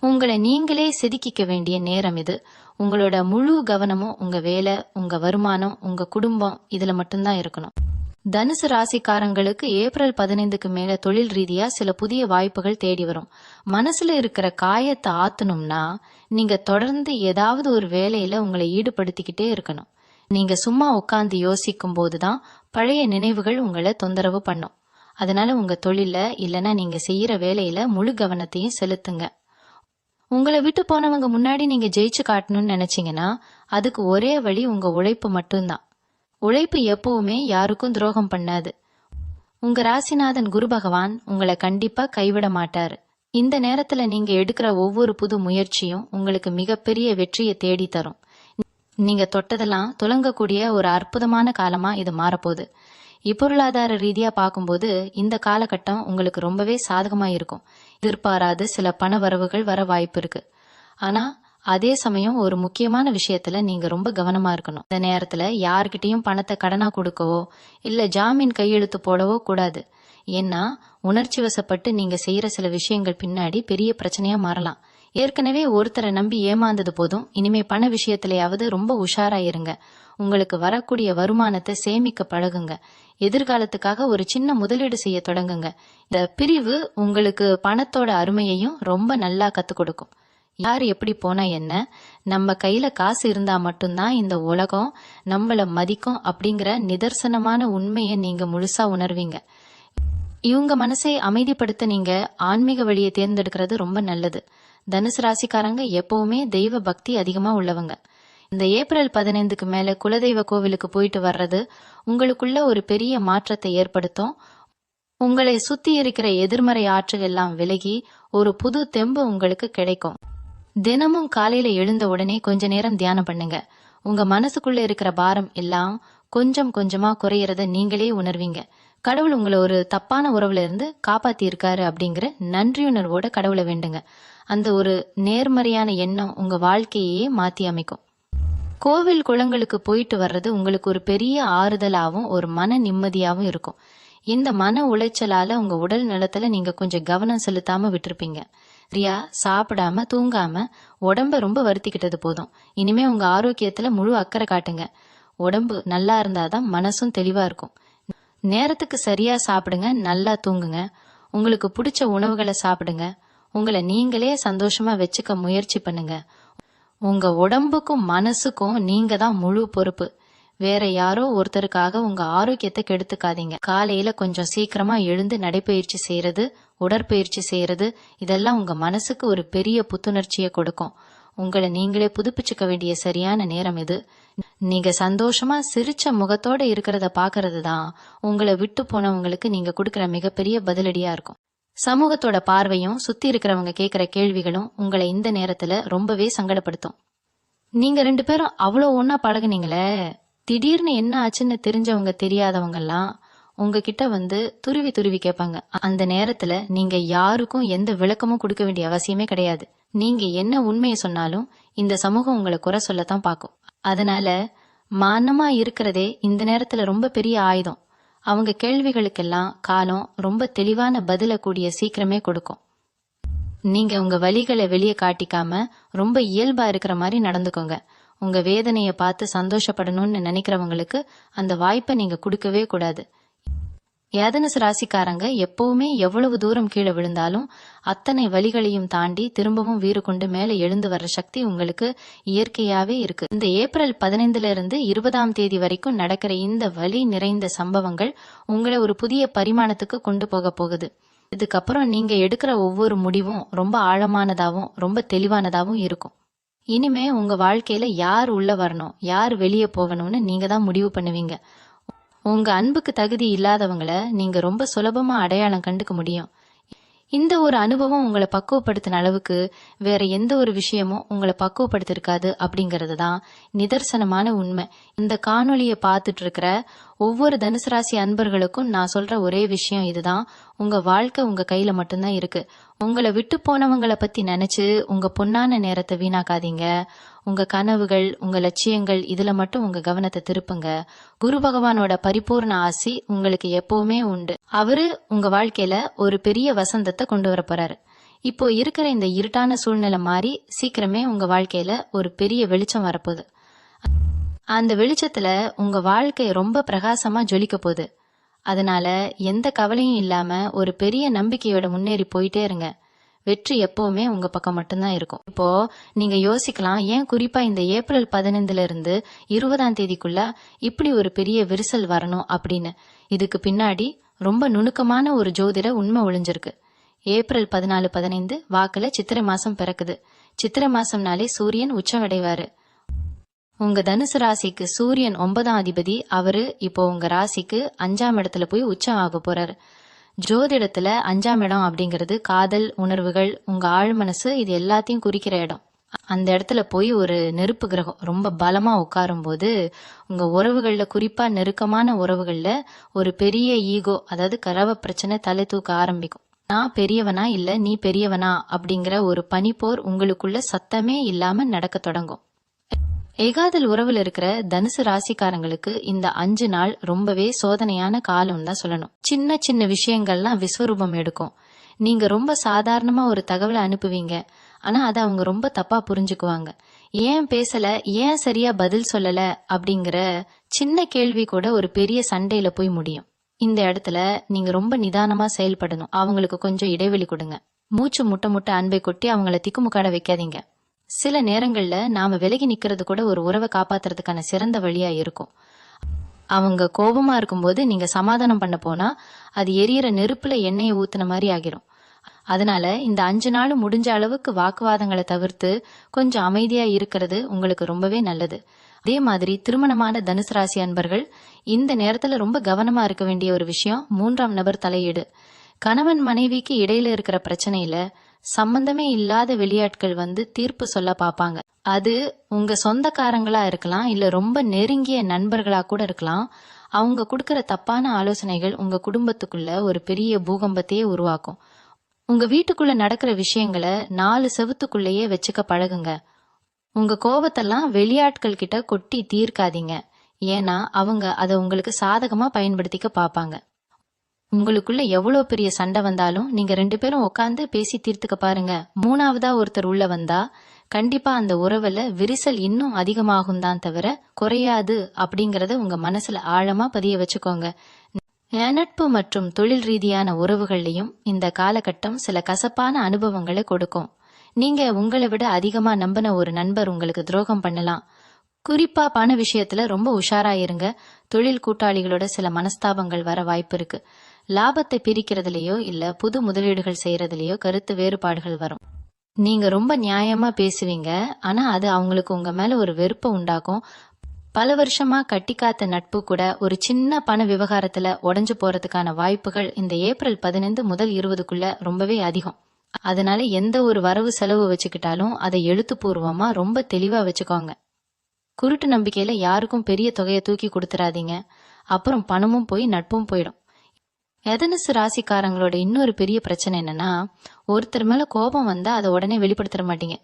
உங்களை நீங்களே செதுக்கிக்க வேண்டிய நேரம் இது. உங்களோட முழு கவனமும் உங்க வேலை, உங்க வருமானம், உங்க குடும்பம் இதுல மட்டும்தான் இருக்கணும். தனுசு ராசிக்காரங்களுக்கு ஏப்ரல் 15க்கு மேல தொழில் ரீதியா சில புதிய வாய்ப்புகள் தேடி வரும். மனசுல இருக்கிற காயத்தை ஆத்தணும்னா நீங்க தொடர்ந்து ஏதாவது ஒரு வேலையில உங்களை ஈடுபடுத்திக்கிட்டே இருக்கணும். நீங்க சும்மா உட்கார்ந்து யோசிக்கும் போதுதான் பழைய நினைவுகள் உங்களை தொந்தரவு பண்ணும். அதனால உங்க தொழில இல்லைன்னா நீங்க செய்யற வேலையில முழு கவனத்தையும் செலுத்துங்க. உங்களை விட்டு போனவங்க முன்னாடி நீங்க ஜெயிச்சு காட்டணும்னு நினைச்சீங்கன்னா அதுக்கு ஒரே வழி உங்க உழைப்பு மட்டும்தான். உழைப்பு எப்பவுமே யாருக்கும் துரோகம் பண்ணாது. உங்க ராசிநாதன் குரு பகவான் உங்களை கண்டிப்பா கைவிட மாட்டாரு. இந்த நேரத்துல நீங்க எடுக்கிற ஒவ்வொரு புது முயற்சியும் உங்களுக்கு மிகப்பெரிய வெற்றியை தேடி தரும். நீங்க தொட்டதெல்லாம் துலங்கக்கூடிய ஒரு அற்புதமான காலமா இது மாறப்போகுது. இப்பொருளாதார ரீதியா பார்க்கும்போது இந்த காலகட்டம் உங்களுக்கு ரொம்பவே சாதகமா இருக்கும். எதிர்பாராத சில பண வரவுகள் வர வாய்ப்பு இருக்கு. ஆனா அதே சமயம் ஒரு முக்கியமான விஷயத்துல நீங்க ரொம்ப கவனமா இருக்கணும். இந்த நேரத்துல யார்கிட்டயும் பணத்தை கடனா கொடுக்கவோ இல்ல ஜாமீன் கையெழுத்து போடவோ கூடாது. ஏன்னா உணர்ச்சி வசப்பட்டு நீங்க செய்யற சில விஷயங்கள் பின்னாடி பெரிய பிரச்சனையா மாறலாம். ஏற்கனவே ஒருத்தரை நம்பி ஏமாந்தது போதும். இனிமே பண விஷயத்திலேயாவது ரொம்ப உஷாரா இருங்க. உங்களுக்கு வரக்கூடிய வருமானத்தை சேமிக்க பழகுங்க. எதிர்காலத்துக்காக ஒரு சின்ன முதலீடு செய்ய தொடங்குங்க. இந்த பிரிவு உங்களுக்கு பணத்தோட அருமையையும் ரொம்ப நல்லா கத்து கொடுக்கும். யார் எப்படி போனா என்ன, நம்ம கையில காசு இருந்தா மட்டும்தான் இந்த உலகம் நம்மள மதிக்கும் அப்படிங்கிற நிதர்சனமான உண்மையை நீங்க முழுசா உணர்வீங்க. இவங்க மனசை அமைதிப்படுத்த நீங்க ஆன்மீக வழியை தேர்ந்தெடுக்கிறது ரொம்ப நல்லது. தனுசு ராசிக்காரங்க எப்பவுமே தெய்வ பக்தி அதிகமா உள்ளவங்க. இந்த ஏப்ரல் 15க்கு மேல குலதெய்வ கோவிலுக்கு போயிட்டு வர்றது உங்களுக்குள்ள ஒரு பெரிய மாற்றத்தை ஏற்படுத்தும். உங்களை சுத்தி இருக்கிற எதிர்மறை ஆற்றல் எல்லாம் விலகி ஒரு புது தெம்பு உங்களுக்கு கிடைக்கும். தினமும் காலையில எழுந்த உடனே கொஞ்ச நேரம் தியானம் பண்ணுங்க. உங்க மனசுக்குள்ள இருக்கிற பாரம் எல்லாம் கொஞ்சம் கொஞ்சமா குறையறத நீங்களே உணர்வீங்க. கடவுள் உங்களை ஒரு தப்பான உறவுல இருந்து காப்பாத்தி இருக்காரு அப்படிங்கிற நன்றியுணர்வோட கடவுளை வேண்டுங்க. அந்த ஒரு நேர்மறையான எண்ணம் உங்க வாழ்க்கையே மாத்தி அமைக்கும். கோவில் குளங்களுக்கு போயிட்டு வர்றது உங்களுக்கு ஒரு பெரிய ஆறுதலாவும் ஒரு மன நிம்மதியாவும் இருக்கும். இந்த மன உளைச்சலால உங்க உடல் நலத்துல நீங்க கொஞ்சம் கவனம் செலுத்தாம விட்டுருப்பீங்க. சரியா சாப்பிடாம தூங்காம உடம்ப ரொம்ப வருத்திக்கிட்டது போதும். இனிமே உங்க ஆரோக்கியத்துல முழு அக்கறை காட்டுங்க. உடம்பு நல்லா இருந்தாதான் மனசும் தெளிவா இருக்கும். நேரத்துக்கு சரியா சாப்பிடுங்க, நல்லா தூங்குங்க, உங்களுக்கு பிடிச்ச உணவுகளை சாப்பிடுங்க, உங்களை நீங்களே சந்தோஷமா வச்சுக்க முயற்சி பண்ணுங்க. உங்க உடம்புக்கும் மனசுக்கும் நீங்க தான் முழு பொறுப்பு. வேற யாரோ ஒருத்தருக்காக உங்க ஆரோக்கியத்தை கெடுத்துக்காதீங்க. காலையில கொஞ்சம் சீக்கிரமா எழுந்து நடைப்பயிற்சி செய்யறது, உடற்பயிற்சி செய்யறது, இதெல்லாம் உங்க மனசுக்கு ஒரு பெரிய புத்துணர்ச்சியை கொடுக்கும். உங்களை நீங்களே புதுப்பிச்சுக்க வேண்டிய சரியான நேரம் இது. நீங்க சந்தோஷமா சிரிச்ச முகத்தோட இருக்கிறத பாக்குறது தான் உங்களை விட்டு போனவங்களுக்கு நீங்க கொடுக்கற மிகப்பெரிய பதிலடியா இருக்கும். சமூகத்தோட பார்வையும் சுத்தி இருக்கிறவங்க கேட்கிற கேள்விகளும் உங்களை இந்த நேரத்துல ரொம்பவே சங்கடப்படுத்தும். நீங்க 2 பேரும் அவ்வளோ ஒன்னா பழகுனீங்களே, திடீர்னு என்ன ஆச்சுன்னு தெரிஞ்சவங்க தெரியாதவங்க எல்லாம் உங்ககிட்ட வந்து துருவி துருவி கேட்பாங்க. அந்த நேரத்துல நீங்க யாருக்கும் எந்த விளக்கமும் கொடுக்க வேண்டிய அவசியமே கிடையாது. நீங்க என்ன உண்மையை சொன்னாலும் இந்த சமூகம் உங்களை குறை சொல்லத்தான் பார்க்கும். அதனால மானமா இருக்கிறதே இந்த நேரத்துல ரொம்ப பெரிய ஆயுதம். அவங்க கேள்விகளுக்கெல்லாம் காலம் ரொம்ப தெளிவான பதில கூடிய சீக்கிரமே கொடுக்கும். நீங்க உங்க வலிகளை வெளியே காட்டிக்காம ரொம்ப இயல்பா இருக்கிற மாதிரி நடந்துக்கோங்க. உங்க வேதனையை பார்த்து சந்தோஷப்படணும்னு நினைக்கிறவங்களுக்கு அந்த வாய்ப்பை நீங்க கொடுக்கவே கூடாது. ஏதனஸ் ராசிக்காரங்க எப்பவுமே எவ்வளவு தூரம் கீழே விழுந்தாலும் அத்தனை வலிகளையும் தாண்டி திரும்பவும் வீறு கொண்டு மேல எழுந்து வர்ற சக்தி உங்களுக்கு இயற்கையாவே இருக்கு. இந்த ஏப்ரல் 15 இருந்து 20 வரைக்கும் நடக்கிற இந்த வலி நிறைந்த சம்பவங்கள் உங்களை ஒரு புதிய பரிமாணத்துக்கு கொண்டு போக போகுது. இதுக்கப்புறம் நீங்க எடுக்கிற ஒவ்வொரு முடிவும் ரொம்ப ஆழமானதாவும் ரொம்ப தெளிவானதாவும் இருக்கும். இனிமே உங்க வாழ்க்கையில யார் உள்ள வரணும், யார் வெளியே போகணும்னு நீங்க தான் முடிவு பண்ணுவீங்க. உங்க அன்புக்கு தகுதி இல்லாதவங்கள நீங்க ரொம்ப சுலபமா அடையாளம் கண்டுக்க முடியும். இந்த ஒரு அனுபவம் உங்களை பக்குவப்படுத்தின அளவுக்கு வேற எந்த ஒரு விஷயமும் உங்களை பக்குவப்படுத்திருக்காது அப்படிங்கறது தான் நிதர்சனமான உண்மை. இந்த காணொளியை பார்த்துட்டு இருக்கிற ஒவ்வொரு தனுசு ராசி அன்பர்களுக்கும் நான் சொல்ற ஒரே விஷயம் இதுதான்: உங்க வாழ்க்கை உங்க கையில மட்டும்தான் இருக்கு. உங்களை விட்டு போனவங்களை பத்தி நினைச்சு உங்க பொன்னான நேரத்தை வீணாக்காதீங்க. உங்க கனவுகள், உங்க லட்சியங்கள், இதுல மட்டும் உங்க கவனத்தை திருப்புங்க. குரு பகவானோட பரிபூர்ண ஆசி உங்களுக்கு எப்பவுமே உண்டு. அவரு உங்க வாழ்க்கையில ஒரு பெரிய வசந்தத்தை கொண்டு வர போறாரு. இப்போ இருக்கிற இந்த இருட்டான சூழ்நிலை மாறி சீக்கிரமே உங்க வாழ்க்கையில ஒரு பெரிய வெளிச்சம் வரப்போகுது. அந்த வெளிச்சத்துல உங்க வாழ்க்கை ரொம்ப பிரகாசமா ஜொலிக்க போகுது. அதனால எந்த கவலையும் இல்லாம ஒரு பெரிய நம்பிக்கையோட முன்னேறி போயிட்டே இருங்க. வெற்றி எப்பவுமே உங்க பக்கம் மட்டும்தான் இருக்கும். இப்போ நீங்க யோசிக்கலாம், ஏன் குறிப்பா இந்த ஏப்ரல் 15 இருந்து 20 இப்படி ஒரு பெரிய விரிசல் வரணும் அப்படின்னு. இதுக்கு பின்னாடி ரொம்ப நுணுக்கமான ஒரு ஜோதிட உண்மை ஒளிஞ்சிருக்கு. ஏப்ரல் 14, 15 வாக்குல சித்திரை மாசம் பிறக்குது. சித்திரை மாசம்னாலே சூரியன் உச்சமடைவாரு. உங்க தனுசு ராசிக்கு சூரியன் 9ஆம் அதிபதி. அவரு இப்போ உங்க ராசிக்கு 5ஆம் இடத்துல போய் உச்சம் ஆக போறாரு. ஜோதிடத்துல 5ஆம் இடம் அப்படிங்கிறது காதல், உணர்வுகள், உங்க ஆழ் மனசு, இது எல்லாத்தையும் குறிக்கிற இடம். அந்த இடத்துல போய் ஒரு நெருப்பு கிரகம் ரொம்ப பலமா உட்காரும் போது உங்க உறவுகள்ல, குறிப்பா நெருக்கமான உறவுகள்ல ஒரு பெரிய ஈகோ, அதாவது கலவ பிரச்சனை தலை தூக்க ஆரம்பிக்கும். நான் பெரியவனா இல்ல நீ பெரியவனா அப்படிங்கிற ஒரு பனிப்போர் உங்களுக்குள்ள சத்தமே இல்லாம நடக்க தொடங்கும். ஏகாதல் உறவுல இருக்கிற தனுசு ராசிக்காரங்களுக்கு இந்த 5 நாள் ரொம்பவே சோதனையான காலம் தான் சொல்லணும். சின்ன சின்ன விஷயங்கள்லாம் விஸ்வரூபம் எடுக்கும். நீங்க ரொம்ப சாதாரணமா ஒரு தகவலை அனுப்புவீங்க, ஆனா அதை அவங்க ரொம்ப தப்பா புரிஞ்சுக்குவாங்க. ஏன் பேசல, ஏன் சரியா பதில் சொல்லல அப்படிங்கிற சின்ன கேள்வி கூட ஒரு பெரிய சண்டையில போய் முடியும். இந்த இடத்துல நீங்க ரொம்ப நிதானமா செயல்படணும். அவங்களுக்கு கொஞ்சம் இடைவெளி கொடுங்க. மூச்சு முட்ட முட்ட அன்பை கொட்டி அவங்கள திக்குமுக்காட வைக்காதீங்க. சில நேரங்கள்ல நாம விலகி நிக்கிறது கூட ஒரு உறவை காப்பாத்துறதுக்கான சிறந்த வழியா இருக்கும். அவங்க கோபமா இருக்கும்போது நீங்க சமாதானம் பண்ண போனா அது எரியற நெருப்புல எண்ணெயை ஊத்துன மாதிரி ஆகிரும். அதனால இந்த 5 நாளும் முடிஞ்ச அளவுக்கு வாக்குவாதங்களை தவிர்த்து கொஞ்சம் அமைதியா இருக்கிறது உங்களுக்கு ரொம்பவே நல்லது. அதே மாதிரி திருமணமான தனுசு ராசி அன்பர்கள் இந்த நேரத்துல ரொம்ப கவனமா இருக்க வேண்டிய ஒரு விஷயம் 3ஆம் நபர் தலையீடு. கணவன் மனைவிக்கு இடையில இருக்கிற பிரச்சனையில சம்பந்தமே இல்லாத வெளியாட்கள் வந்து தீர்ப்பு சொல்ல பாப்பாங்க. அது உங்க சொந்தக்காரங்களா இருக்கலாம், இல்ல ரொம்ப நெருங்கிய நண்பர்களா கூட இருக்கலாம். அவங்க கொடுக்கற தப்பான ஆலோசனைகள் உங்க குடும்பத்துக்குள்ள ஒரு பெரிய பூகம்பத்தையே உருவாக்கும். உங்க வீட்டுக்குள்ள நடக்கிற விஷயங்களை 4 செவுத்துக்குள்ளேயே வச்சுக்க பழகுங்க. உங்க கோபத்தெல்லாம் வெளியாட்கள் கிட்ட கொட்டி தீர்க்காதீங்க. ஏன்னா அவங்க அதை உங்களுக்கு சாதகமா பயன்படுத்திக்க பாப்பாங்க. உங்களுக்குள்ள எவ்வளவு பெரிய சண்டை வந்தாலும் நீங்க 2 பேரும் உட்காந்து பேசி தீர்த்துக்க பாருங்க. 3ஆவதா ஒருத்தர் உள்ள வந்தா கண்டிப்பா அந்த உறவுல விரிசல் இன்னும் அதிகமாகும் தான் தவிர குறையாது அப்படிங்கறத உங்க மனசுல ஆழமா பதிய வச்சுக்கோங்க. நட்பு மற்றும் தொழில் ரீதியான உறவுகள்லையும் இந்த காலகட்டம் சில கசப்பான அனுபவங்களை கொடுக்கும். நீங்க உங்களை விட அதிகமா நம்பின ஒரு நண்பர் உங்களுக்கு துரோகம் பண்ணலாம். குறிப்பா பண விஷயத்துல ரொம்ப உஷாரா இருங்க. தொழில் கூட்டாளிகளோட சில மனஸ்தாபங்கள் வர வாய்ப்பு இருக்கு. லாபத்தை பிரிக்கிறதுலயோ இல்ல புது முதலீடுகள் செய்யறதுலயோ கருத்து வேறுபாடுகள் வரும். நீங்க ரொம்ப நியாயமா பேசுவீங்க, ஆனா அது அவங்களுக்கு உங்க மேல ஒரு வெறுப்பை உண்டாக்கும். பல வருஷமா கட்டி காத்த நட்பு கூட ஒரு சின்ன பண விவகாரத்துல உடைஞ்சு போறதுக்கான வாய்ப்புகள் இந்த ஏப்ரல் 15 முதல் 20க்குள்ள ரொம்பவே அதிகம். அதனால எந்த ஒரு வரவு செலவு வச்சுக்கிட்டாலும் அதை எழுத்துப்பூர்வமா ரொம்ப தெளிவா வச்சுக்கோங்க. குருட்டு நம்பிக்கையில யாருக்கும் பெரிய தொகையை தூக்கி கொடுத்துறாதீங்க. அப்புறம் பணமும் போய் நட்பும் போயிடும். எதனசு ராசிக்காரங்களோட இன்னொரு பெரிய பிரச்சனை என்னன்னா, ஒருத்தர் மேல கோபம் வந்தா அதை உடனே வெளிப்படுத்த மாட்டீங்க.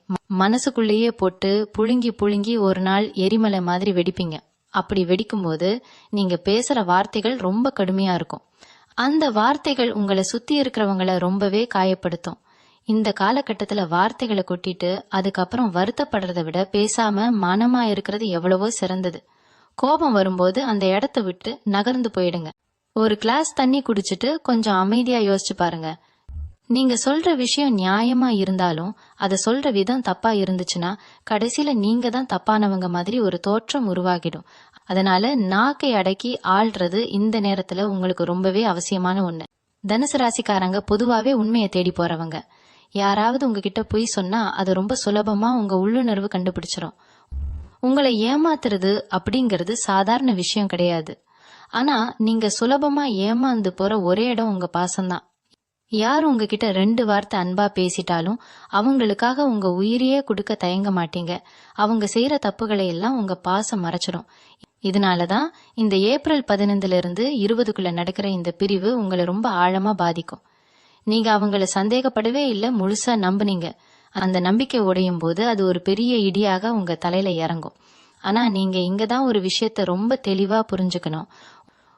மனசுக்குள்ளேயே போட்டு புழுங்கி புழுங்கி ஒரு நாள் எரிமலை மாதிரி வெடிப்பீங்க. அப்படி வெடிக்கும் போது நீங்க பேசுற வார்த்தைகள் ரொம்ப கடுமையா இருக்கும். அந்த வார்த்தைகள் உங்களை சுத்தி இருக்கிறவங்கள ரொம்பவே காயப்படுத்தும். இந்த காலகட்டத்துல வார்த்தைகளை கொட்டிட்டு அதுக்கப்புறம் வருத்தப்படுறதை விட பேசாம மனமா இருக்கிறது எவ்வளவோ சிறந்தது. கோபம் வரும்போது அந்த இடத்த விட்டு நகர்ந்து போயிடுங்க. ஒரு கிளாஸ் தண்ணி குடிச்சிட்டு கொஞ்சம் அமைதியா யோசிச்சு பாருங்க. நீங்க சொல்ற விஷயம் நியாயமா இருந்தாலும் அதை சொல்ற விதம் தப்பா இருந்துச்சுன்னா கடைசியில நீங்க தான் தப்பானவங்க மாதிரி ஒரு தோற்றம் உருவாகிடும். அதனால நாக்கை அடக்கி ஆள்றது இந்த நேரத்துல உங்களுக்கு ரொம்பவே அவசியமான ஒண்ணு. தனுசு ராசிக்காரங்க பொதுவாவே உண்மையை தேடி போறவங்க. யாராவது உங்ககிட்ட பொய் சொன்னா அது ரொம்ப சுலபமா உங்க உள்ளுணர்வு கண்டுபிடிச்சிரும். உங்களை ஏமாத்துறது அப்படிங்கிறது சாதாரண விஷயம் கிடையாது. ஆனா நீங்க சுலபமா ஏமாந்து போற ஒரே இடம் உங்க பாசம்தான். யார் உங்ககிட்ட 2 வார்த்தை அன்பா பேசிட்டாலும் அவங்களுக்காக உங்க உயிரையே கொடுக்க தயங்க மாட்டீங்க. அவங்க செய்யற தப்புகளை எல்லாம் உங்க பாசம் மறைச்சிடும். இதனாலதான் இந்த ஏப்ரல் 15 20க்குள்ள நடக்கிற இந்த பிரிவு உங்களை ரொம்ப ஆழமா பாதிக்கும். நீங்க அவங்கள சந்தேகப்படவே இல்லை, முழுசா நம்புனீங்க. அந்த நம்பிக்கை உடையும் போது அது ஒரு பெரிய இடியாக உங்க தலையில இறங்கும். ஆனா நீங்க இங்கதான் ஒரு விஷயத்த ரொம்ப தெளிவா புரிஞ்சுக்கணும்.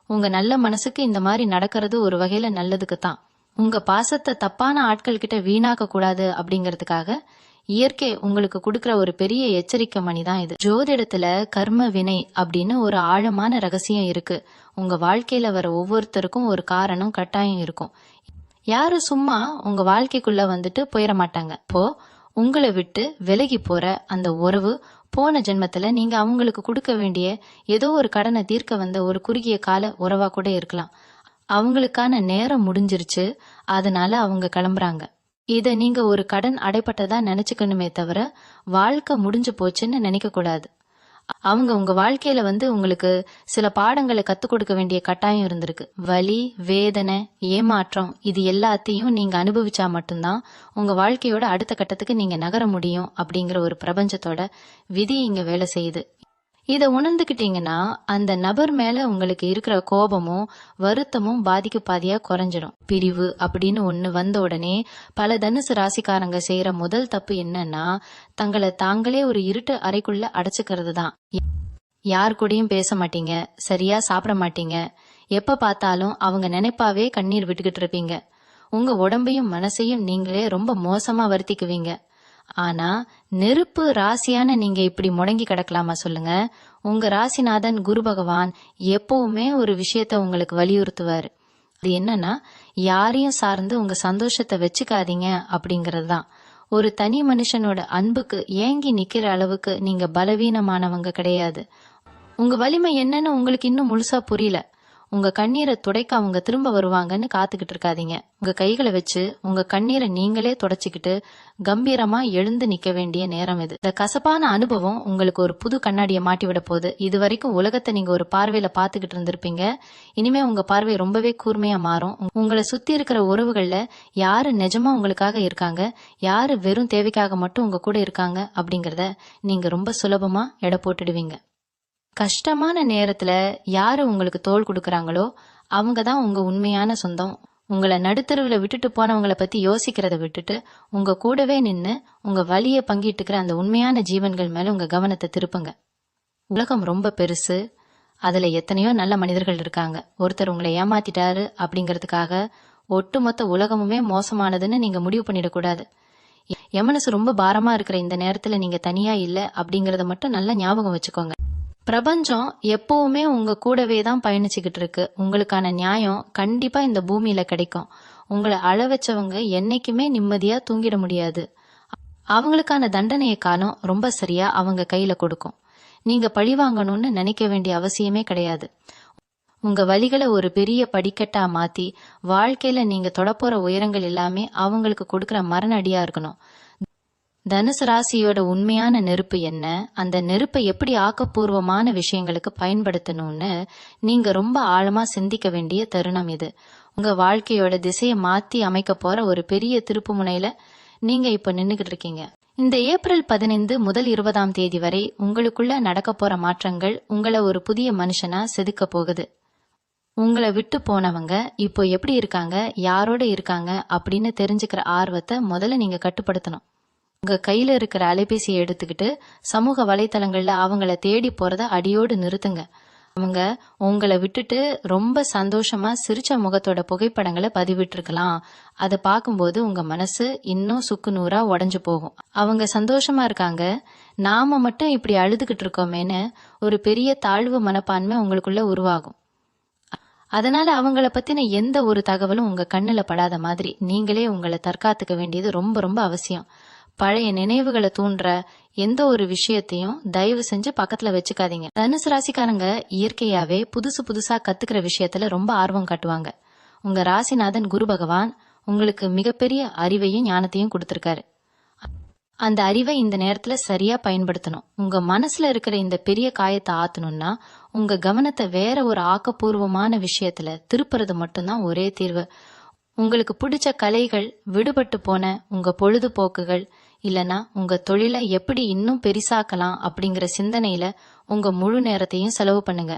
உங்க நல்ல மனசுக்கு இந்த மாதிரி நடக்கிறது ஒரு வகையில நல்லதுக்கு தான். உங்க பாசத்தை தப்பான ஆட்கள் கிட்ட வீணாக்க கூடாது அப்படிங்கறதுக்காக இயற்கை உங்களுக்கு கொடுக்கற ஒரு பெரிய எச்சரிக்கை மணி தான் இது. ஜோதிடத்துல கர்ம வினை அப்படின்னு ஒரு ஆழமான ரகசியம் இருக்கு. உங்க வாழ்க்கையில வர ஒவ்வொருத்தருக்கும் ஒரு காரணம் கட்டாயம் இருக்கும். யாரும் சும்மா உங்க வாழ்க்கைக்குள்ள வந்துட்டு போயிட மாட்டாங்க. இப்போ உங்களை விட்டு விலகி போற அந்த உறவு போன ஜென்மத்துல நீங்க அவங்களுக்கு கொடுக்க வேண்டிய ஏதோ ஒரு கடனை தீர்க்க வந்த ஒரு குறுகிய கால உறவா கூட இருக்கலாம். அவங்களுக்கான நேரம் முடிஞ்சிருச்சு, அதனால அவங்க கிளம்புறாங்க. இத நீங்க ஒரு கடன் அடைப்பட்டதா நினைச்சுக்கணுமே தவிர வாழ்க்கை முடிஞ்சு போச்சுன்னு நினைக்க கூடாது. அவங்க உங்க வாழ்க்கையில உங்களுக்கு சில பாடங்களை கத்துக் கொடுக்க வேண்டிய கட்டாயம் இருந்திருக்கு. வலி, வேதனை, ஏமாற்றம் இது எல்லாத்தையும் நீங்க அனுபவிச்சா மட்டும்தான் உங்க வாழ்க்கையோட அடுத்த கட்டத்துக்கு நீங்க நகர முடியும் அப்படிங்கிற ஒரு பிரபஞ்சத்தோட விதி இங்க வேலை செய்யுது. இத உணர்ந்துகிட்டீங்கன்னா அந்த நபர் மேல உங்களுக்கு இருக்கிற கோபமும் வருத்தமும் பாதிக்கு பாதியா குறைஞ்சிடும். பிரிவு அப்படின்னு ஒண்ணு வந்த உடனே பல தனுசு ராசிக்காரங்க செய்யற முதல் தப்பு என்னன்னா, தங்களை தாங்களே ஒரு இருட்டு அறைக்குள்ள அடைச்சுக்கிறது தான். யார் கூடயும் பேச மாட்டீங்க, சரியா சாப்பிட மாட்டீங்க, எப்ப பார்த்தாலும் அவங்க நினைப்பாவே கண்ணீர் விட்டுக்கிட்டு இருப்பீங்க. உங்க உடம்பையும் மனசையும் நீங்களே ரொம்ப மோசமா வருத்திக்குவீங்க. ஆனா நெருப்பு ராசியான நீங்க இப்படி முடங்கி கிடக்கலாமா சொல்லுங்க? உங்க ராசிநாதன் குரு பகவான் எப்பவுமே ஒரு விஷயத்த உங்களுக்கு வலியுறுத்துவாரு. அது என்னன்னா, யாரையும் சார்ந்து உங்க சந்தோஷத்தை வச்சுக்காதீங்க அப்படிங்கறது தான். ஒரு தனி மனுஷனோட அன்புக்கு ஏங்கி நிக்கிற அளவுக்கு நீங்க பலவீனமானவங்க கிடையாது. உங்க வலிமை என்னன்னு உங்களுக்கு இன்னும் முழுசா புரியல. உங்க கண்ணீரை துடைக்க அவங்க திரும்ப வருவாங்கன்னு காத்துக்கிட்டு இருக்காதீங்க. உங்க கைகளை வச்சு உங்க கண்ணீரை நீங்களே துடைச்சுக்கிட்டு கம்பீரமா எழுந்து நிக்க வேண்டிய நேரம் இது. இந்த கசப்பான அனுபவம் உங்களுக்கு ஒரு புது கண்ணாடியை மாட்டி விட போகுது. இது வரைக்கும் உலகத்தை நீங்க ஒரு பார்வையில பாத்துக்கிட்டு இருந்திருப்பீங்க. இனிமே உங்க பார்வை ரொம்பவே கூர்மையா மாறும். உங்களை சுத்தி இருக்கிற உறவுகள்ல யாரு நிஜமா உங்களுக்காக இருக்காங்க, யாரு வெறும் தேவைக்காக மட்டும் உங்க கூட இருக்காங்க அப்படிங்கறத நீங்க ரொம்ப சுலபமா எடை போட்டுடுவீங்க. கஷ்டமான நேரத்துல யாரு உங்களுக்கு தோள் கொடுக்கறாங்களோ அவங்கதான் உங்க உண்மையான சொந்தம். உங்களை நடுத்தருவுல விட்டுட்டு போனவங்களை பத்தி யோசிக்கிறத விட்டுட்டு உங்க கூடவே நின்னு உங்க வலியை பங்கிட்டுக்கிற அந்த உண்மையான ஜீவன்கள் மேல உங்க கவனத்தை திருப்புங்க. உலகம் ரொம்ப பெருசு, அதுல எத்தனையோ நல்ல மனிதர்கள் இருக்காங்க. ஒருத்தர் உங்களை ஏமாத்திட்டாரு அப்படிங்கறதுக்காக ஒட்டுமொத்த உலகமுமே மோசமானதுன்னு நீங்க முடிவு பண்ணிடக்கூடாது. என் மனசு ரொம்ப பாரமா இருக்கிற இந்த நேரத்துல நீங்க தனியா இல்ல அப்படிங்கறத மட்டும் நல்லா ஞாபகம் வச்சுக்கோங்க. பிரபஞ்சம் எப்பவுமே உங்க கூடவே தான் பயணிச்சுக்கிட்டு இருக்கு. உங்களுக்கான நியாயம் கண்டிப்பா இந்த பூமியில கிடைக்கும். உங்களை அழ வச்சவங்க என்னைக்குமே நிம்மதியா தூங்கிட முடியாது. அவங்களுக்கான தண்டனையை காலம் ரொம்ப சரியா அவங்க கையில கொடுக்கும். நீங்க பழி வாங்கணும்னு நினைக்க வேண்டிய அவசியமே கிடையாது. உங்க வழிகளை ஒரு பெரிய படிக்கட்டா மாத்தி வாழ்க்கையில நீங்க தொடப்போற உயரங்கள் எல்லாமே அவங்களுக்கு கொடுக்கற மரண அடியா இருக்கணும். தனுசு ராசியோட உண்மையான நெருப்பு என்ன, அந்த நெருப்பை எப்படி ஆக்கப்பூர்வமான விஷயங்களுக்கு பயன்படுத்தணும்னு நீங்க ரொம்ப ஆழமா சிந்திக்க வேண்டிய தருணம் இது. உங்க வாழ்க்கையோட திசையை மாத்தி அமைக்க போற ஒரு பெரிய திருப்பு முனையில நீங்க இப்ப நின்னுகிட்டு இருக்கீங்க. இந்த ஏப்ரல் 15 முதல் 20ஆம் தேதி வரை உங்களுக்குள்ள நடக்க போற மாற்றங்கள் உங்களை ஒரு புதிய மனுஷனா செதுக்க போகுது. உங்களை விட்டு போனவங்க இப்போ எப்படி இருக்காங்க, யாரோட இருக்காங்க அப்படின்னு தெரிஞ்சுக்கிற ஆர்வத்தை முதல்ல நீங்க கட்டுப்படுத்தணும். உங்க கையில இருக்கிற அலைபேசியை எடுத்துக்கிட்டு சமூக வலைத்தளங்கள்ல அவங்கள தேடி போறத அடியோடு நிறுத்துங்க. அவங்க உங்களை விட்டுட்டு ரொம்ப சந்தோஷமா சிரிச்ச முகத்தோட புகைப்படங்களை பதிவிட்டிருக்கலாம். அதை பார்க்கும்போது உங்க மனசு இன்னும் சுக்குநூறா உடைஞ்சு போகும். அவங்க சந்தோஷமா இருக்காங்க, நாம மட்டும் இப்படி அழுதுகிட்டு இருக்கோமேன்னு ஒரு பெரிய தாழ்வு மனப்பான்மை உங்களுக்குள்ள உருவாகும். அதனால அவங்கள பத்தின எந்த ஒரு தகவலும் உங்க கண்ணுல படாத மாதிரி நீங்களே உங்களை தற்காத்துக்க வேண்டியது ரொம்ப ரொம்ப அவசியம். பழைய நினைவுகளை தூண்டுற எந்த ஒரு விஷயத்தையும் தயவு செஞ்சு பக்கத்துல வச்சுக்காதீங்க. தனுசு ராசிக்காரங்க இயற்கையாவே புதுசு புதுசா கத்துக்கிற விஷயத்துல ரொம்ப ஆர்வம் காட்டுவாங்க. உங்க ராசிநாதன் குரு பகவான் உங்களுக்கு மிகப்பெரிய அறிவையும் ஞானத்தையும் கொடுத்திருக்காரு. அந்த அறிவை இந்த நேரத்துல சரியா பயன்படுத்தணும். உங்க மனசுல இருக்கிற இந்த பெரிய காயத்தை ஆத்தணும்னா உங்க கவனத்தை வேற ஒரு ஆக்கப்பூர்வமான விஷயத்துல திருப்புறது மட்டும்தான் ஒரே தீர்வு. உங்களுக்கு பிடிச்ச கலைகள், விடுபட்டு போன உங்க பொழுதுபோக்குகள், இல்லனா உங்க தொழிலை எப்படி இன்னும் பெரிசாக்கலாம் அப்படிங்கிற சிந்தனையில உங்க முழு நேரத்தையும் செலவு பண்ணுங்க.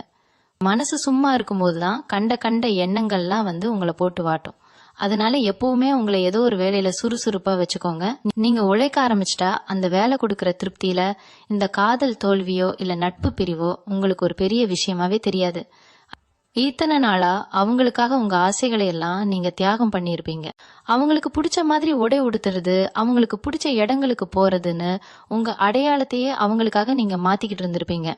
மனசு சும்மா இருக்கும்போதுதான் கண்ட கண்ட எண்ணங்கள்லாம் உங்களை போட்டு வாட்டும். அதனால எப்பவுமே உங்களை ஏதோ ஒரு வேலையில சுறுசுறுப்பா வச்சுக்கோங்க. நீங்க உழைக்க ஆரம்பிச்சிட்டா அந்த வேலை கொடுக்கற திருப்தியில இந்த காதல் தோல்வியோ இல்ல நட்பு பிரிவோ உங்களுக்கு ஒரு பெரிய விஷயமாவே தெரியாது. இத்தனை நாளா அவங்களுக்காக உங்க ஆசைகளை எல்லாம் நீங்க தியாகம் பண்ணிருப்பீங்க. அவங்களுக்கு பிடிச்ச மாதிரி உடை உடுத்துறது, அவங்களுக்கு பிடிச்ச இடங்களுக்கு போறதுன்னு உங்க அடையாளத்தையே அவங்களுக்காக நீங்க மாத்திக்கிட்டு இருந்திருப்பீங்க.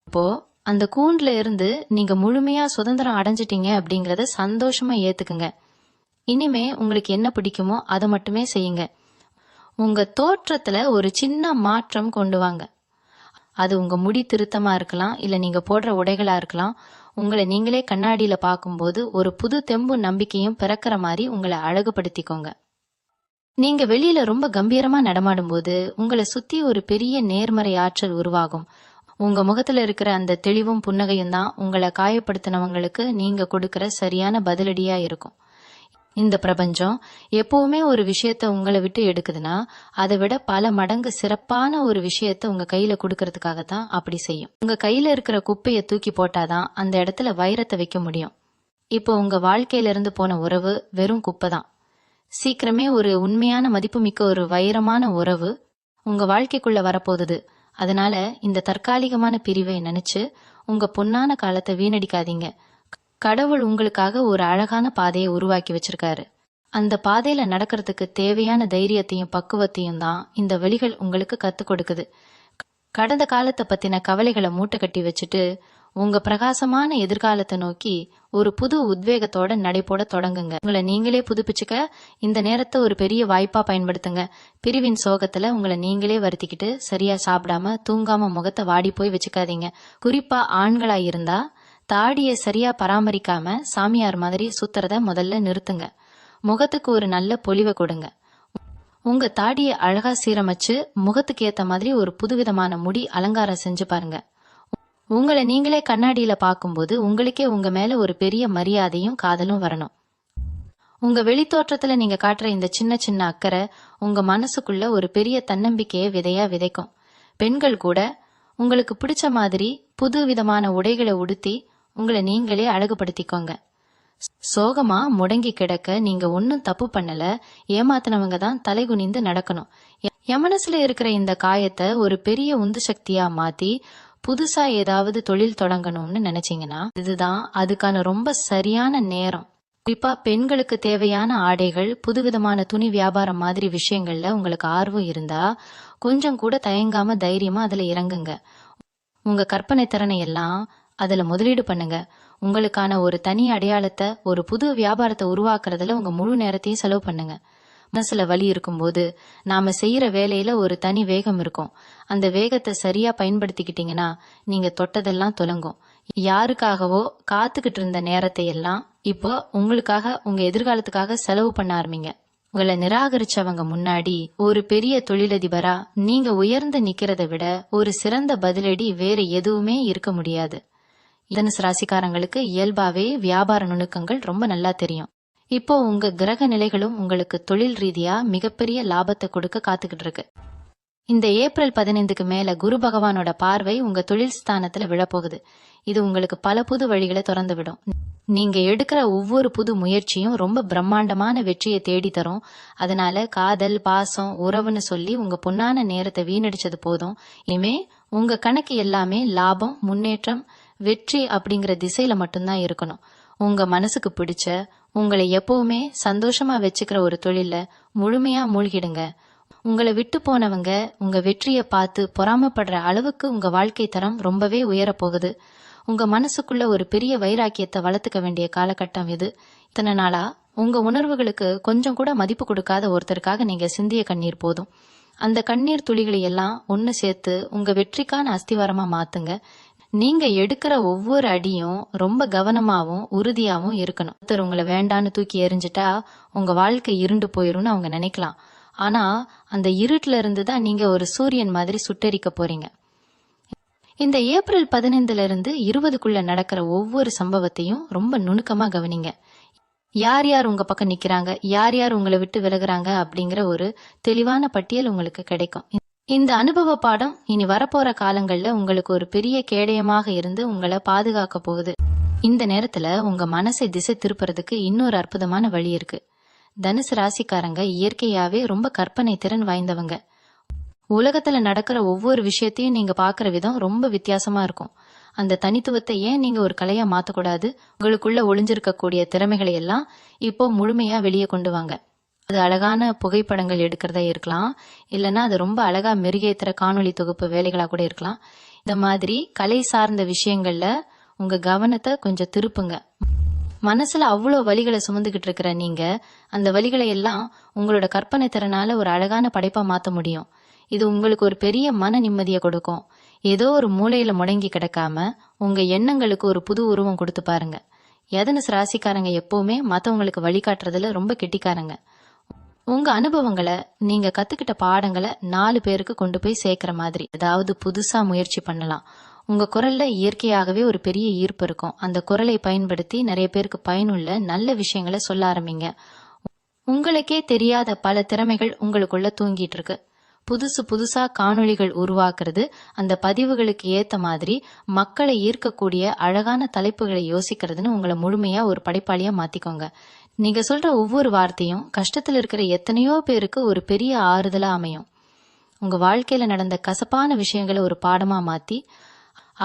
இப்போ அந்த கூண்டுல இருந்து நீங்க முழுமையா சுதந்திரம் அடைஞ்சிட்டீங்க அப்படிங்கறத சந்தோஷமா ஏத்துக்குங்க. இனிமே உங்களுக்கு என்ன பிடிக்குமோ அதை மட்டுமே செய்யுங்க. உங்க தோற்றத்துல ஒரு சின்ன மாற்றம் கொண்டு வாங்க. அது உங்க முடி திருத்தமா இருக்கலாம், இல்ல நீங்க போடுற உடைகளா இருக்கலாம். உங்களை நீங்களே கண்ணாடியில பார்க்கும்போது ஒரு புது தெம்பு நம்பிக்கையும் பிறக்கிற மாதிரி உங்களை அழகுபடுத்திக்கோங்க. நீங்க வெளியில ரொம்ப கம்பீரமா நடமாடும் போது உங்களை சுத்தி ஒரு பெரிய நேர்மறை ஆற்றல் உருவாகும். உங்க முகத்துல இருக்கிற அந்த தெளிவும் புன்னகையும் தான் உங்களை காயப்படுத்தினவங்களுக்கு நீங்க கொடுக்கிற சரியான பதிலடியா இருக்கும். இந்த பிரபஞ்சம் எப்பவுமே ஒரு விஷயத்த உங்களை விட்டு எடுக்குதுன்னா அதை விட பல மடங்கு சிறப்பான ஒரு விஷயத்த உங்க கையில கொடுக்கறதுக்காகத்தான் அப்படி செய்யும். உங்க கையில இருக்கிற குப்பையை தூக்கி போட்டாதான் அந்த இடத்துல வைரத்தை வைக்க முடியும். இப்போ உங்க வாழ்க்கையில இருந்து போன உறவு வெறும் குப்பை தான். சீக்கிரமே ஒரு உண்மையான மதிப்புமிக்க ஒரு வைரமான உறவு உங்க வாழ்க்கைக்குள்ள வரப்போகுது. அதனால இந்த தற்காலிகமான பிரிவை நினைச்சு உங்க பொன்னான காலத்தை வீணடிக்காதீங்க. கடவுள் உங்களுக்காக ஒரு அழகான பாதையை உருவாக்கி வச்சிருக்காரு. அந்த பாதையில நடக்கிறதுக்கு தேவையான தைரியத்தையும் பக்குவத்தையும் தான் இந்த வழிகள் உங்களுக்கு கத்துக் கொடுக்குது. கடந்த காலத்தை பத்தின கவலைகளை மூட்டை கட்டி வச்சுட்டு உங்க பிரகாசமான எதிர்காலத்தை நோக்கி ஒரு புது உத்வேகத்தோட நடைபோட தொடங்குங்க. உங்களை நீங்களே புதுப்பிச்சுக்க இந்த நேரத்தை ஒரு பெரிய வாய்ப்பா பயன்படுத்துங்க. பிரிவின் சோகத்துல உங்களை நீங்களே வருத்திக்கிட்டு சரியா சாப்பிடாம தூங்காம முகத்தை வாடி போய் வச்சுக்காதீங்க. குறிப்பா ஆண்களா இருந்தா தாடியை சரியா பராமரிக்காம சாமியார் மாதிரி சுத்துறத முதல்ல நிறுத்துங்க. முகத்துக்கு ஒரு நல்ல பொலிவை கொடுங்க. உங்க தாடியை அழகா சீரமைச்சு முகத்துக்கு ஏத்த மாதிரி ஒரு புதுவிதமான முடி அலங்காரம் செஞ்சு பாருங்க. உங்களை நீங்களே கண்ணாடியில பார்க்கும்போது உங்களுக்கே உங்க மேல ஒரு பெரிய மரியாதையும் காதலும் வரணும். உங்க வெளித்தோற்றத்துல நீங்க காட்டுற இந்த சின்ன சின்ன அக்கறை உங்க மனசுக்குள்ள ஒரு பெரிய தன்னம்பிக்கையை விதையா விதைக்கும். பெண்கள் கூட உங்களுக்கு பிடிச்ச மாதிரி புது விதமான உடைகளை உடுத்தி உங்களை நீங்களே அழகுபடுத்திக்கோங்க. சோகமா முடங்கி கிடக்க நீங்க ஒன்னும் தப்பு பண்ணல, ஏமாத்தினவங்க தான் தலைகுனிந்து நடக்கணும். என் மனசுல இருக்கிற இந்த காயத்தை ஒரு பெரிய உந்து சக்தியா மாத்தி புதுசா ஏதாவது தொழில் தொடங்கணும்னு நினைச்சீங்கன்னா இதுதான் அதுக்கான ரொம்ப சரியான நேரம். குறிப்பா பெண்களுக்கு தேவையான ஆடைகள், புதுவிதமான துணி வியாபாரம் மாதிரி விஷயங்கள்ல உங்களுக்கு ஆர்வம் இருந்தா கொஞ்சம் கூட தயங்காம தைரியமா அதுல இறங்குங்க. உங்க கற்பனை திறனை எல்லாம் அதுல முதலீடு பண்ணுங்க. உங்களுக்கான ஒரு தனி அடையாளத்தை, ஒரு புது வியாபாரத்தை உருவாக்குறதுல உங்க முழு நேரத்தையும் செலவு பண்ணுங்க. மனசுல வலி இருக்கும்போது நாம செய்யற வேலையில ஒரு தனி வேகம் இருக்கும். அந்த வேகத்தை சரியா பயன்படுத்திக்கிட்டீங்கன்னா நீங்க தொட்டதெல்லாம் தொலங்கும். யாருக்காகவோ காத்துக்கிட்டு இருந்த நேரத்தை எல்லாம் இப்போ உங்களுக்காக, உங்க எதிர்காலத்துக்காக செலவு பண்ண ஆரம்பிங்க. உங்களை நிராகரிச்சவங்க முன்னாடி ஒரு பெரிய தொழிலதிபரா நீங்க உயர்ந்து நிக்கிறதை விட ஒரு சிறந்த பதிலடி வேற எதுவுமே இருக்க முடியாது. தனுசு ராசிக்காரங்களுக்கு இயல்பாவே வியாபார நுணுக்கங்கள் ரொம்ப நல்லா தெரியும். இப்போ உங்க கிரக நிலைகளும் உங்களுக்கு தொழில் ரீதியா மிகப்பெரிய லாபத்தை கொடுக்க காத்துக்கிட்டு இருக்கு. இந்த ஏப்ரல் 15க்கு மேல குரு பகவானோட பார்வை உங்க தொழில் ஸ்தானத்துல விழப்போகுது. இது உங்களுக்கு பல புது வழிகளை திறந்து விடும். நீங்க எடுக்கிற ஒவ்வொரு புது முயற்சியும் ரொம்ப பிரம்மாண்டமான வெற்றியை தேடி தரும். அதனால காதல், பாசம், உறவுன்னு சொல்லி உங்க பொன்னான நேரத்தை வீணடிச்சது போதும். இனிமே உங்க கணக்கு எல்லாமே லாபம், முன்னேற்றம், வெற்றி அப்படிங்கிற திசையில மட்டும்தான் இருக்கணும். உங்க மனசுக்கு பிடிச்ச, உங்களை எப்பவுமே சந்தோஷமா வச்சுக்கிற ஒரு தொழில முழுமையா மூழ்கிடுங்க. உங்களை விட்டு போனவங்க உங்க வெற்றியை பார்த்து பொறாமப்படுற அளவுக்கு உங்க வாழ்க்கை தரம் ரொம்பவே உயரப்போகுது. உங்க மனசுக்குள்ள ஒரு பெரிய வைராக்கியத்தை வளர்த்துக்க வேண்டிய காலகட்டம் இது. இத்தனை நாளா உங்க உணர்வுகளுக்கு கொஞ்சம் கூட மதிப்பு கொடுக்காத ஒருத்தருக்காக நீங்க சிந்திய கண்ணீர் போதும். அந்த கண்ணீர் துளிகளை எல்லாம் ஒன்னு சேர்த்து உங்க வெற்றிக்கான அஸ்திவாரமா மாத்துங்க. நீங்க எடுக்கிற ஒவ்வொரு அடியும் ரொம்ப கவனமாவும் உறுதியாவும் இருக்கணும். ஒருத்தர் உங்களை வேண்டான்னு தூக்கி எறிஞ்சிட்டா உங்க வாழ்க்கை இருண்டு போயிரும்னு அவங்க நினைக்கலாம். ஆனா அந்த இருட்டுல இருந்துதான் நீங்க ஒரு சூரியன் மாதிரி சுட்டெரிக்க போறீங்க. இந்த ஏப்ரல் 15ல இருந்து 20க்குள்ள நடக்கிற ஒவ்வொரு சம்பவத்தையும் ரொம்ப நுணுக்கமா கவனிங்க. யார் யார் உங்க பக்கம் நிக்கிறாங்க, யார் யார் உங்களை விட்டு விலகுறாங்க அப்படிங்கிற ஒரு தெளிவான பட்டியல் உங்களுக்கு கிடைக்கும். இந்த அனுபவ பாடம் இனி வரப்போற காலங்கள்ல உங்களுக்கு ஒரு பெரிய கேடயமாக இருந்து உங்களை பாதுகாக்க போகுது. இந்த நேரத்துல உங்க மனசை திசை திருப்புறதுக்கு இன்னொரு அற்புதமான வழி இருக்கு. தனுசு ராசிக்காரங்க இயற்கையாவே ரொம்ப கற்பனை திறன் வாய்ந்தவங்க. உலகத்துல நடக்கிற ஒவ்வொரு விஷயத்தையும் நீங்க பாக்குற விதம் ரொம்ப வித்தியாசமா இருக்கும். அந்த தனித்துவத்தை ஏன் நீங்க ஒரு கலையா மாத்தக்கூடாது? உங்களுக்குள்ள ஒளிஞ்சிருக்கக்கூடிய திறமைகளை எல்லாம் இப்போ முழுமையா வெளியே கொண்டு வாங்க. அது அழகான புகைப்படங்கள் எடுக்கிறதா இருக்கலாம், இல்லைன்னா அது ரொம்ப அழகா மெருகேத்துற காணொளி தொகுப்பு வேலைகளா கூட இருக்கலாம். இந்த மாதிரி கலை சார்ந்த விஷயங்கள்ல உங்க கவனத்தை கொஞ்சம் திருப்புங்க. மனசுல அவ்வளோ வலிகளை சுமந்துகிட்டு இருக்கிற நீங்க அந்த வலிகளை எல்லாம் உங்களோட கற்பனை திறனால ஒரு அழகான படைப்பா மாத்த முடியும். இது உங்களுக்கு ஒரு பெரிய மன நிம்மதியை கொடுக்கும். ஏதோ ஒரு மூலையில முடங்கி கிடக்காம உங்க எண்ணங்களுக்கு ஒரு புது உருவம் கொடுத்து பாருங்க. தனுசு ராசிக்காரங்க எப்பவுமே மத்தவங்களுக்கு வழிகாட்டுறதுல ரொம்ப கெட்டிக்காரங்க. உங்க அனுபவங்களை, நீங்க கத்துக்கிட்ட பாடங்களை 4 பேருக்கு கொண்டு போய் சேர்க்கிற மாதிரி ஏதாவது புதுசா முயற்சி பண்ணலாம். உங்க குரல்ல இயற்கையாகவே ஒரு பெரிய ஈர்ப்பு இருக்கும். அந்த குரலை பயன்படுத்தி நிறைய பேருக்கு பயனுள்ள நல்ல விஷயங்களை சொல்ல ஆரம்பிங்க. உங்களுக்கே தெரியாத பல திறமைகள் உங்களுக்குள்ள தூங்கிட்டு இருக்கு. புதுசா காணொளிகள் உருவாக்குறது, அந்த பதிவுகளுக்கு ஏத்த மாதிரி மக்களை ஈர்க்கக்கூடிய அழகான தலைப்புகளை யோசிக்கிறதுன்னு உங்களை முழுமையா ஒரு படைப்பாளியா மாத்திக்கோங்க. நீங்க சொல்ற ஒவ்வொரு வார்த்தையும் கஷ்டத்துல இருக்கிற எத்தனையோ பேருக்கு ஒரு பெரிய ஆறுதலா அமையும். உங்க வாழ்க்கையில நடந்த கசப்பான விஷயங்களை ஒரு பாடமா மாத்தி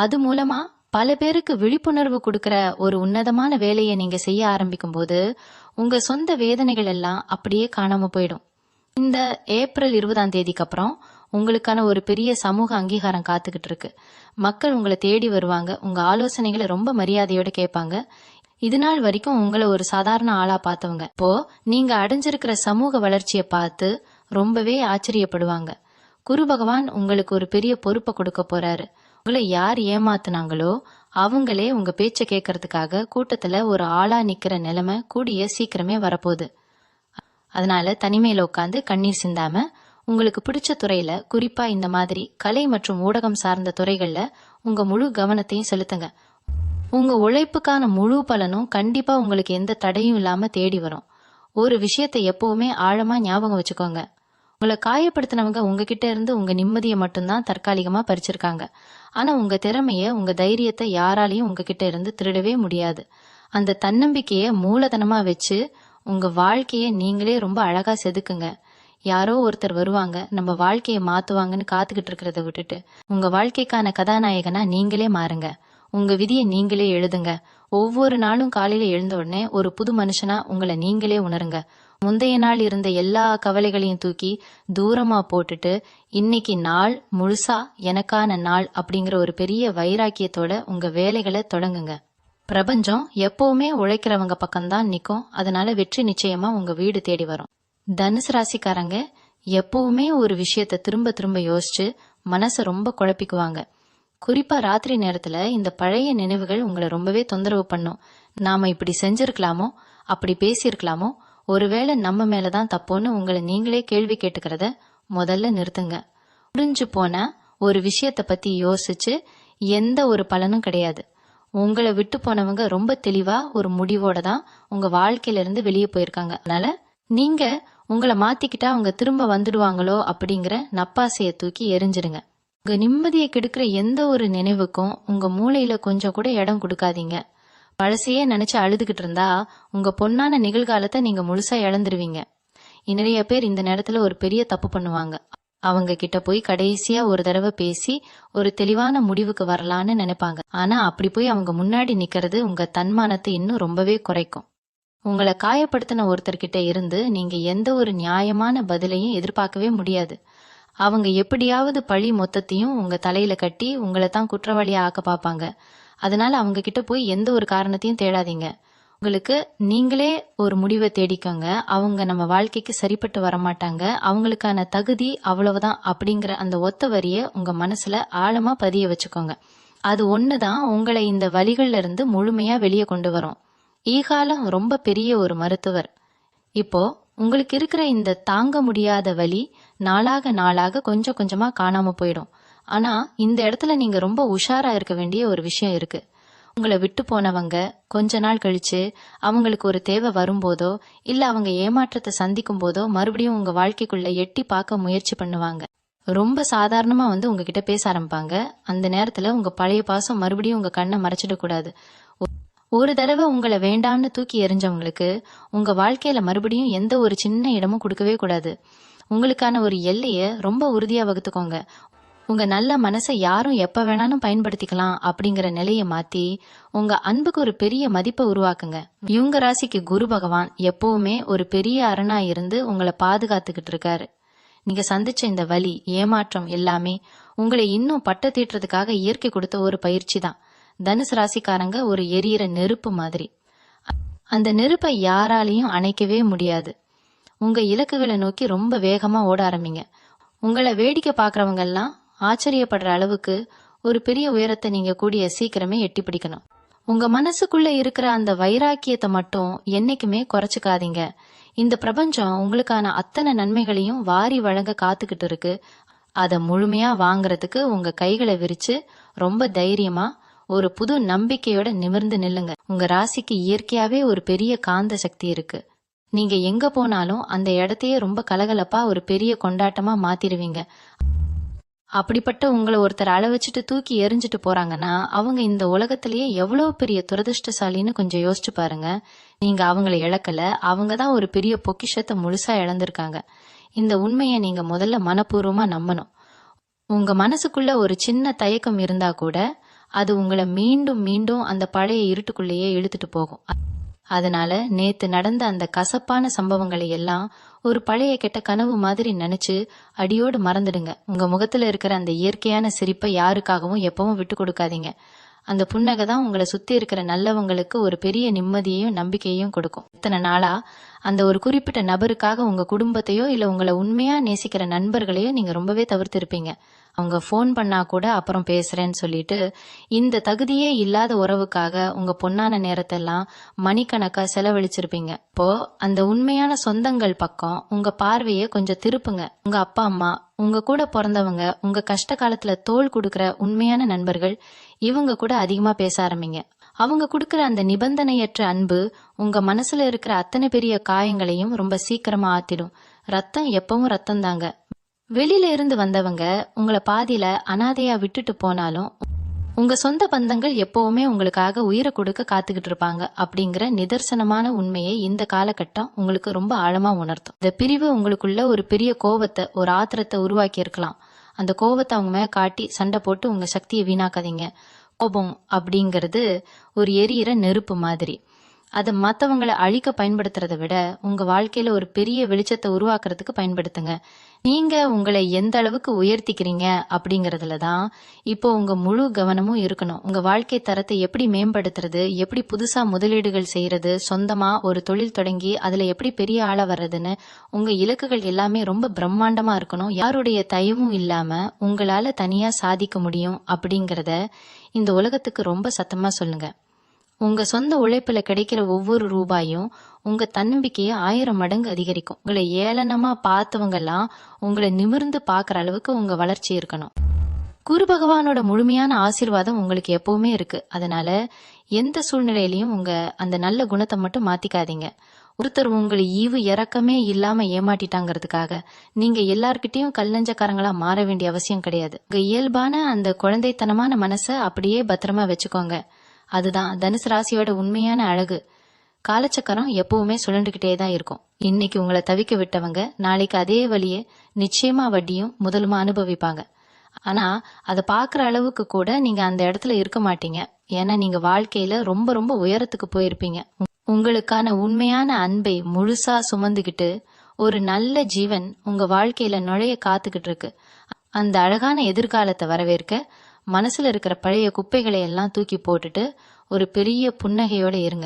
அது மூலமா பல பேருக்கு விழிப்புணர்வு கொடுக்கிற ஒரு உன்னதமான வேலையை நீங்க செய்ய ஆரம்பிக்கும் போது உங்க சொந்த வேதனைகள் எல்லாம் அப்படியே காணாம போயிடும். இந்த ஏப்ரல் 20ஆம் தேதிக்கு அப்புறம் உங்களுக்கான ஒரு பெரிய சமூக அங்கீகாரம் காத்துக்கிட்டு இருக்கு. மக்கள் உங்களை தேடி வருவாங்க. உங்க ஆலோசனைகளை ரொம்ப மரியாதையோட கேட்பாங்க. இது நாள் வரைக்கும் உங்களை ஒரு சாதாரண ஆளா பார்த்தவங்க இப்போ நீங்க அடைஞ்சிருக்கிற சமூக வளர்ச்சியை பார்த்து ரொம்பவே ஆச்சரியப்படுவாங்க. குரு பகவான் உங்களுக்கு ஒரு பெரிய பொறுப்பை கொடுக்க போறாரு. உங்களை யார் ஏமாத்துனாங்களோ அவங்களே உங்க பேச்ச கேட்கறதுக்காக கூட்டத்துல ஒரு ஆளா நிக்கிற நிலைமை கூடிய சீக்கிரமே வரப்போகுது. அதனால தனிமையில உட்காந்து கண்ணீர் சிந்தாம உங்களுக்கு பிடிச்ச துறையில, குறிப்பா இந்த மாதிரி கலை மற்றும் ஊடகம் சார்ந்த துறைகள்ல உங்க முழு கவனத்தையும் செலுத்துங்க. உங்க உழைப்புக்கான முழு பலனும் கண்டிப்பா உங்களுக்கு எந்த தடையும் இல்லாம தேடி வரும். ஒரு விஷயத்தை எப்பவுமே ஆழமா ஞாபகம் வச்சுக்கோங்க. உங்களை காயப்படுத்தினவங்க உங்ககிட்ட இருந்து உங்க நிம்மதியை மட்டும்தான் தற்காலிகமா பறிச்சிருக்காங்க. ஆனா உங்க திறமைய, உங்க தைரியத்தை யாராலையும் உங்ககிட்ட இருந்து திருடவே முடியாது. அந்த தன்னம்பிக்கைய மூலதனமா வச்சு உங்க வாழ்க்கைய நீங்களே ரொம்ப அழகா செதுக்குங்க. யாரோ ஒருத்தர் வருவாங்க, நம்ம வாழ்க்கையை மாத்துவாங்கன்னு காத்துக்கிட்டு இருக்கிறத விட்டுட்டு உங்க வாழ்க்கைக்கான கதாநாயகனா நீங்களே மாறுங்க. உங்க விதியை நீங்களே எழுதுங்க. ஒவ்வொரு நாளும் காலையில எழுந்த உடனே ஒரு புது மனுஷனா உங்களை நீங்களே உணருங்க. முந்தைய நாள் இருந்த எல்லா கவலைகளையும் தூக்கி தூரமா போட்டுட்டு இன்னைக்கு நாள் முழுசா எனக்கான நாள் அப்படிங்கிற ஒரு பெரிய வைராக்கியத்தோட உங்க வேலைகளை தொடங்குங்க. பிரபஞ்சம் எப்பவுமே உழைக்கிறவங்க பக்கம்தான் நிக்கும். அதனால வெற்றி நிச்சயமா உங்க வீடு தேடி வரும். தனுசு ராசிக்காரங்க எப்பவுமே ஒரு விஷயத்த திரும்ப திரும்ப யோசிச்சு மனசை ரொம்ப குழப்பிக்குவாங்க. குறிப்பா ராத்திரி நேரத்துல இந்த பழைய நினைவுகள் உங்களை ரொம்பவே தொந்தரவு பண்ணும். நாம இப்படி செஞ்சிருக்கலாமோ, அப்படி பேசியிருக்கலாமோ, ஒருவேளை நம்ம மேலதான் தப்போன்னு உங்களை நீங்களே கேள்வி கேட்டுக்கிறத முதல்ல நிறுத்துங்க. முடிஞ்சு போன ஒரு விஷயத்த பத்தி யோசிச்சு எந்த ஒரு பலனும் கிடையாது. உங்களை விட்டு போனவங்க ரொம்ப தெளிவா ஒரு முடிவோட தான் உங்க வாழ்க்கையில இருந்து வெளியே போயிருக்காங்க. அதனால நீங்க உங்களை மாத்திக்கிட்டா அவங்க திரும்ப வந்துடுவாங்களோ அப்படிங்கிற நப்பாசைய தூக்கி எரிஞ்சிடுங்க. உங்க நிம்மதியை கெடுக்கிற எந்த ஒரு நினைவுக்கும் உங்க மூளையில கொஞ்சம் கூட இடம் கொடுக்காதீங்க. பழசையே நினைச்சு அழுதுகிட்டு இருந்தா உங்க பொன்னான நிகழ்காலத்தை நீங்க முழுசா இழந்துருவீங்க. நிறைய பேர் இந்த நேரத்துல ஒரு பெரிய தப்பு பண்ணுவாங்க. அவங்க கிட்ட போய் கடைசியா ஒரு தடவை பேசி ஒரு தெளிவான முடிவுக்கு வரலான்னு நினைப்பாங்க. ஆனா அப்படி போய் அவங்க முன்னாடி நிக்கிறது உங்க தன்மானத்தை இன்னும் ரொம்பவே குறைக்கும். உங்களை காயப்படுத்தின ஒருத்தர்கிட்ட இருந்து நீங்க எந்த ஒரு நியாயமான பதிலையும் எதிர்பார்க்கவே முடியாது. அவங்க எப்படியாவது பழி மொத்தத்தையும் உங்க தலையில கட்டி உங்களை தான் குற்றவாளியா ஆக்க பார்ப்பாங்க. அதனால அவங்க கிட்ட போய் எந்த ஒரு காரணத்தையும் தேடாதீங்க. உங்களுக்கு நீங்களே ஒரு முடிவை தேடிக்கோங்க. அவங்க நம்ம வாழ்க்கைக்கு சரிப்பட்டு வரமாட்டாங்க, அவங்களுக்கான தகுதி அவ்வளவுதான் அப்படிங்கிற அந்த ஒத்த வரிய உங்க மனசுல ஆழமா பதிய வச்சுக்கோங்க. அது ஒண்ணுதான் உங்களை இந்த வலிகள்ல இருந்து முழுமையா வெளியே கொண்டு வரும். ஈகாலம் ரொம்ப பெரிய ஒரு மருத்துவர். இப்போ உங்களுக்கு இருக்கிற இந்த தாங்க முடியாத வலி நாளாக நாளாக கொஞ்சம் கொஞ்சமா காணாம போயிடும். ஆனா இந்த இடத்துல நீங்க ரொம்ப உஷாரா இருக்க வேண்டிய ஒரு விஷயம் இருக்கு. உங்களை விட்டு போனவங்க கொஞ்ச நாள் கழிச்சு அவங்களுக்கு ஒரு தேவை வரும்போதோ இல்ல அவங்க ஏமாற்றத்தை சந்திக்கும் போதோ மறுபடியும் உங்க வாழ்க்கைக்குள்ள எட்டி பார்க்க முயற்சி பண்ணுவாங்க. ரொம்ப சாதாரணமா உங்ககிட்ட பேச ஆரம்பிப்பாங்க. அந்த நேரத்துல உங்க பழைய பாசம் மறுபடியும் உங்க கண்ணை மறைச்சிடக்கூடாது. ஒரு தடவை உங்களை வேண்டான்னு தூக்கி எறிஞ்சவங்களுக்கு உங்க வாழ்க்கையில மறுபடியும் எந்த ஒரு சின்ன இடமும் கொடுக்கவே கூடாது. உங்களுக்கான ஒரு எல்லைய ரொம்ப உறுதியா வகுத்துக்கோங்க. உங்க நல்ல மனசை யாரும் எப்ப வேணாலும் பயன்படுத்திக்கலாம் அப்படிங்கிற நிலையை மாத்தி உங்க அன்புக்கு ஒரு பெரிய மதிப்பை உருவாக்குங்க. இவங்க ராசிக்கு குரு பகவான் எப்பவுமே ஒரு பெரிய அரணா இருந்து உங்களை பாதுகாத்துக்கிட்டு இருக்காரு. நீங்க சந்திச்ச இந்த வலி ஏமாற்றம் எல்லாமே உங்களை இன்னும் பட்ட தீட்டுறதுக்காக இயற்கை கொடுத்த ஒரு பயிற்சி தான். தனுசு ராசிக்காரங்க ஒரு எரியிற நெருப்பு மாதிரி. அந்த நெருப்பை யாராலையும் அணைக்கவே முடியாது. உங்க இலக்குகளை நோக்கி ரொம்ப வேகமா ஓட ஆரம்பிங்க. உங்களை வேடிக்கை பாக்குறவங்க எல்லாம் ஆச்சரியப்படுற அளவுக்கு ஒரு பெரிய உயரத்தை நீங்க கூடிய சீக்கிரமே எட்டி பிடிக்கணும். உங்க மனசுக்குள்ள இருக்கிற அந்த வைராக்கியத்தை மட்டும் என்னைக்குமே குறைச்சுக்காதீங்க. இந்த பிரபஞ்சம் உங்களுக்கான அத்தனை நன்மைகளையும் வாரி வழங்க காத்துக்கிட்டு இருக்கு. அதை முழுமையா வாங்குறதுக்கு உங்க கைகளை விரிச்சு ரொம்ப தைரியமா ஒரு புது நம்பிக்கையோட நிமிர்ந்து நில்லுங்க. உங்க ராசிக்கு இயற்கையாவே ஒரு பெரிய காந்த சக்தி இருக்கு. நீங்க எங்க போனாலும் அந்த இடத்தையே ரொம்ப கலகலப்பா ஒரு பெரிய கொண்டாட்டமா மாத்திடுவீங்க. அப்படிப்பட்ட உங்களை ஒருத்தர் அளவச்சிட்டு தூக்கி எரிஞ்சிட்டு போறாங்கன்னா அவங்க இந்த உலகத்திலேயே எவ்வளவு பெரிய துரதிருஷ்டசாலின்னு கொஞ்சம் யோசிச்சு பாருங்க. நீங்க அவங்களை இழக்கல, அவங்கதான் ஒரு பெரிய பொக்கிஷத்தை முழுசா இழந்திருக்காங்க. இந்த உண்மையை நீங்க முதல்ல மனப்பூர்வமா நம்பணும். உங்க மனசுக்குள்ள ஒரு சின்ன தயக்கம் இருந்தா கூட அது உங்களை மீண்டும் மீண்டும் அந்த பழைய இருட்டுக்குள்ளேயே இழுத்துட்டு போகும். அதனால நேத்து நடந்த அந்த கசப்பான சம்பவங்களை எல்லாம் ஒரு பழைய கெட்ட கனவு மாதிரி நினைச்சு அடியோடு மறந்துடுங்க. உங்க முகத்துல இருக்கிற அந்த இயற்கையான சிரிப்பை யாருக்காகவும் எப்பவும் விட்டு கொடுக்காதீங்க. அந்த புன்னகை தான் உங்களை சுத்தி இருக்கிற நல்லவங்களுக்கு ஒரு பெரிய நிம்மதியையும் நம்பிக்கையையும் கொடுக்கும். இத்தனை நாளா அந்த ஒரு குறிப்பிட்ட நபருக்காக உங்க குடும்பத்தையோ இல்ல உங்களை உண்மையா நேசிக்கிற நண்பர்களையோ நீங்க ரொம்பவே தவிர்த்து இருப்பீங்க. அவங்க போன் பண்ணா கூட அப்புறம் பேசுறேன்னு சொல்லிட்டு இந்த தகுதியே இல்லாத உறவுக்காக உங்க பொன்னான நேரத்தெல்லாம் மணிக்கணக்கா செலவழிச்சிருப்பீங்க. இப்போ அந்த உண்மையான சொந்தங்கள் பக்கம் உங்க பார்வையை கொஞ்சம் திருப்புங்க. உங்க அப்பா அம்மா, உங்க கூட பிறந்தவங்க, உங்க கஷ்ட காலத்துல தோள் கொடுக்கிற உண்மையான நண்பர்கள், இவங்க கூட அதிகமா பேச ஆரம்பிங்க. அவங்க கொடுக்கிற அந்த நிபந்தனையற்ற அன்பு உங்க மனசுல இருக்கிற அத்தனை பெரிய காயங்களையும் ரொம்ப சீக்கிரமா ஆத்திடும். ரத்தம் எப்பவும் ரத்தம் தாங்க. வெளியில இருந்து வந்தவங்க உங்களை பாதியில அனாதையா விட்டுட்டு போனாலும் உங்க சொந்த பந்தங்கள் எப்பவுமே உங்களுக்காக உயிரை கொடுக்க காத்துக்கிட்டு இருப்பாங்க அப்படிங்கிற நிதர்சனமான உண்மையை இந்த காலகட்டம் உங்களுக்கு ரொம்ப ஆழமா உணர்த்தும். இந்த பிரிவு உங்களுக்குள்ள ஒரு பெரிய கோபத்தை, ஒரு ஆத்திரத்தை உருவாக்கி இருக்கலாம். அந்த கோபத்தை அவங்க மேல காட்டி சண்டை போட்டு உங்க சக்தியை வீணாக்காதீங்க. கோபம் அப்படிங்கிறது ஒரு எரியிற நெருப்பு மாதிரி. அதை மத்தவங்களை அழிக்க பயன்படுத்துறதை விட உங்க வாழ்க்கையில ஒரு பெரிய வெளிச்சத்தை உருவாக்குறதுக்கு பயன்படுத்துங்க. நீங்க உங்களை எந்த அளவுக்கு உயர்த்திக்கிறீங்க அப்படிங்கறதுல தான் இப்போ உங்க முழு கவனமும் இருக்கணும். உங்க வாழ்க்கை தரத்தை எப்படி மேம்படுத்துறது, எப்படி புதுசா முதலீடுகள் செய்யறது, சொந்தமா ஒரு தொழில் தொடங்கி அதுல எப்படி பெரிய ஆளா வர்றதுன்னு உங்க இலக்குகள் எல்லாமே ரொம்ப பிரம்மாண்டமா இருக்கணும். யாருடைய தயவும் இல்லாம உங்களால தனியா சாதிக்க முடியும் அப்படிங்கறத இந்த உலகத்துக்கு ரொம்ப சத்தமா சொல்லுங்க. உங்க சொந்த உழைப்புல கிடைக்கிற ஒவ்வொரு ரூபாயும் உங்க தன்னம்பிக்கையை 1000 மடங்கு அதிகரிக்கும். உங்களை ஏளனமா பார்த்தவங்க எல்லாம் உங்களை நிமிர்ந்து பாக்குற அளவுக்கு உங்க வளர்ச்சி இருக்கணும். குரு பகவானோட முழுமையான ஆசீர்வாதம் உங்களுக்கு எப்பவுமே இருக்கு. அதனால எந்த சூழ்நிலையிலயும் உங்க அந்த நல்ல குணத்தை மட்டும் மாத்திக்காதீங்க. ஒருத்தர் உங்களை ஈவு இறக்கமே இல்லாம ஏமாட்டிட்டாங்கிறதுக்காக நீங்க எல்லார்கிட்டயும் கல்லஞ்சக்காரங்களா மாற வேண்டிய அவசியம் கிடையாது. உங்க இயல்பான அந்த குழந்தைத்தனமான மனசை அப்படியே பத்திரமா வச்சுக்கோங்க. அதுதான் தனுசு ராசியோட உண்மையான அழகு. காலச்சக்கரம் எப்பவுமே சுழண்டுகிட்டே தான் இருக்கும். இன்னைக்கு உங்களை தவிக்க விட்டவங்க நாளைக்கு அதே வழியே நிச்சயமா வட்டியும் முதலுமா அனுபவிப்பாங்க. ஆனா அதை பாக்குற அளவுக்கு கூட நீங்க அந்த இடத்துல இருக்க மாட்டீங்க. ஏன்னா நீங்க வாழ்க்கையில ரொம்ப ரொம்ப உயரத்துக்கு போயிருப்பீங்க. உங்களுக்கான உண்மையான அன்பை முழுசா சுமந்துகிட்டு ஒரு நல்ல ஜீவன் உங்க வாழ்க்கையில நுழைய காத்துக்கிட்டு இருக்கு. அந்த அழகான எதிர்காலத்தை வரவேற்க மனசுல இருக்கிற பழைய குப்பைகளை எல்லாம் தூக்கி போட்டுட்டு ஒரு பெரிய புன்னகையோட இருங்க.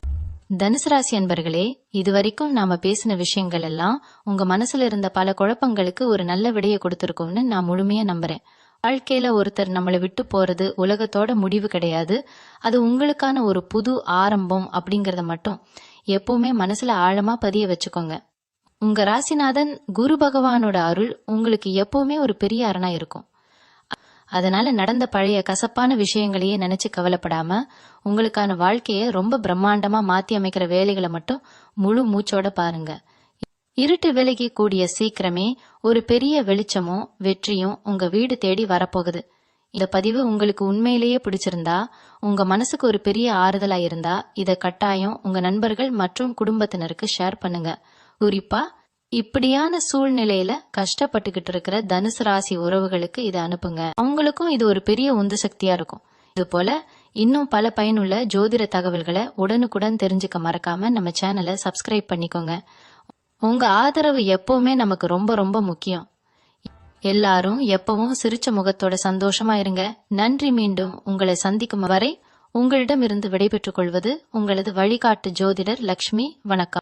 தனுசு ராசி அன்பர்களே, இதுவரைக்கும் நாம பேசின விஷயங்கள் எல்லாம் உங்க மனசுல இருந்த பல குழப்பங்களுக்கு ஒரு நல்ல விடையை கொடுத்திருக்கோம்னு நான் முழுமையா நம்புறேன். வாழ்க்கையில ஒருத்தர் நம்மளை விட்டு போறது உலகத்தோட முடிவு கிடையாது. அது உங்களுக்கான ஒரு புது ஆரம்பம் அப்படிங்கறத மட்டும் எப்பவுமே மனசுல ஆழமா பதிய வச்சுக்கோங்க. உங்க ராசிநாதன் குரு பகவானோட அருள் உங்களுக்கு எப்பவுமே ஒரு பெரிய அரணா இருக்கும். அதனால நடந்த பழைய கசப்பான விஷயங்களையே நினைச்சு கவலைப்படாம உங்களுக்கான வாழ்க்கைய ரொம்ப பிரம்மாண்டமா மாத்தி அமைக்கிற வேலைகளை மட்டும் முழு மூச்சோட பாருங்க. இருட்டு விலகி கூடிய சீக்கிரமே ஒரு பெரிய வெளிச்சமும் வெற்றியும் உங்க வீடு தேடி வரப்போகுது. இந்த பதிவு உங்களுக்கு உண்மையிலேயே பிடிச்சிருந்தா, உங்க மனசுக்கு ஒரு பெரிய ஆறுதலா இருந்தா இத கட்டாயம் உங்க நண்பர்கள் மற்றும் குடும்பத்தினருக்கு ஷேர் பண்ணுங்க. குறிப்பா இப்படியான சூழ்நிலையில கஷ்டப்பட்டுக்கிட்டு இருக்கிற தனுசு ராசி உறவுகளுக்கு இதை அனுப்புங்க. அவங்களுக்கும் இது ஒரு பெரிய உந்து சக்தியா இருக்கும். இது போல இன்னும் பல பயனுள்ள ஜோதிட தகவல்களை உடனுக்குடன் தெரிஞ்சுக்க மறக்காம நம்ம சேனலை சப்ஸ்கிரைப் பண்ணிக்கோங்க. உங்க ஆதரவு எப்பவுமே நமக்கு ரொம்ப ரொம்ப முக்கியம். எல்லாரும் எப்பவும் சிரிச்ச முகத்தோட சந்தோஷமா இருங்க. நன்றி. மீண்டும் உங்களை சந்திக்கும் வரை உங்களிடம் இருந்து விடைபெற்றுக் கொள்வது உங்களது வழிகாட்டு ஜோதிடர் லக்ஷ்மி. வணக்கம்.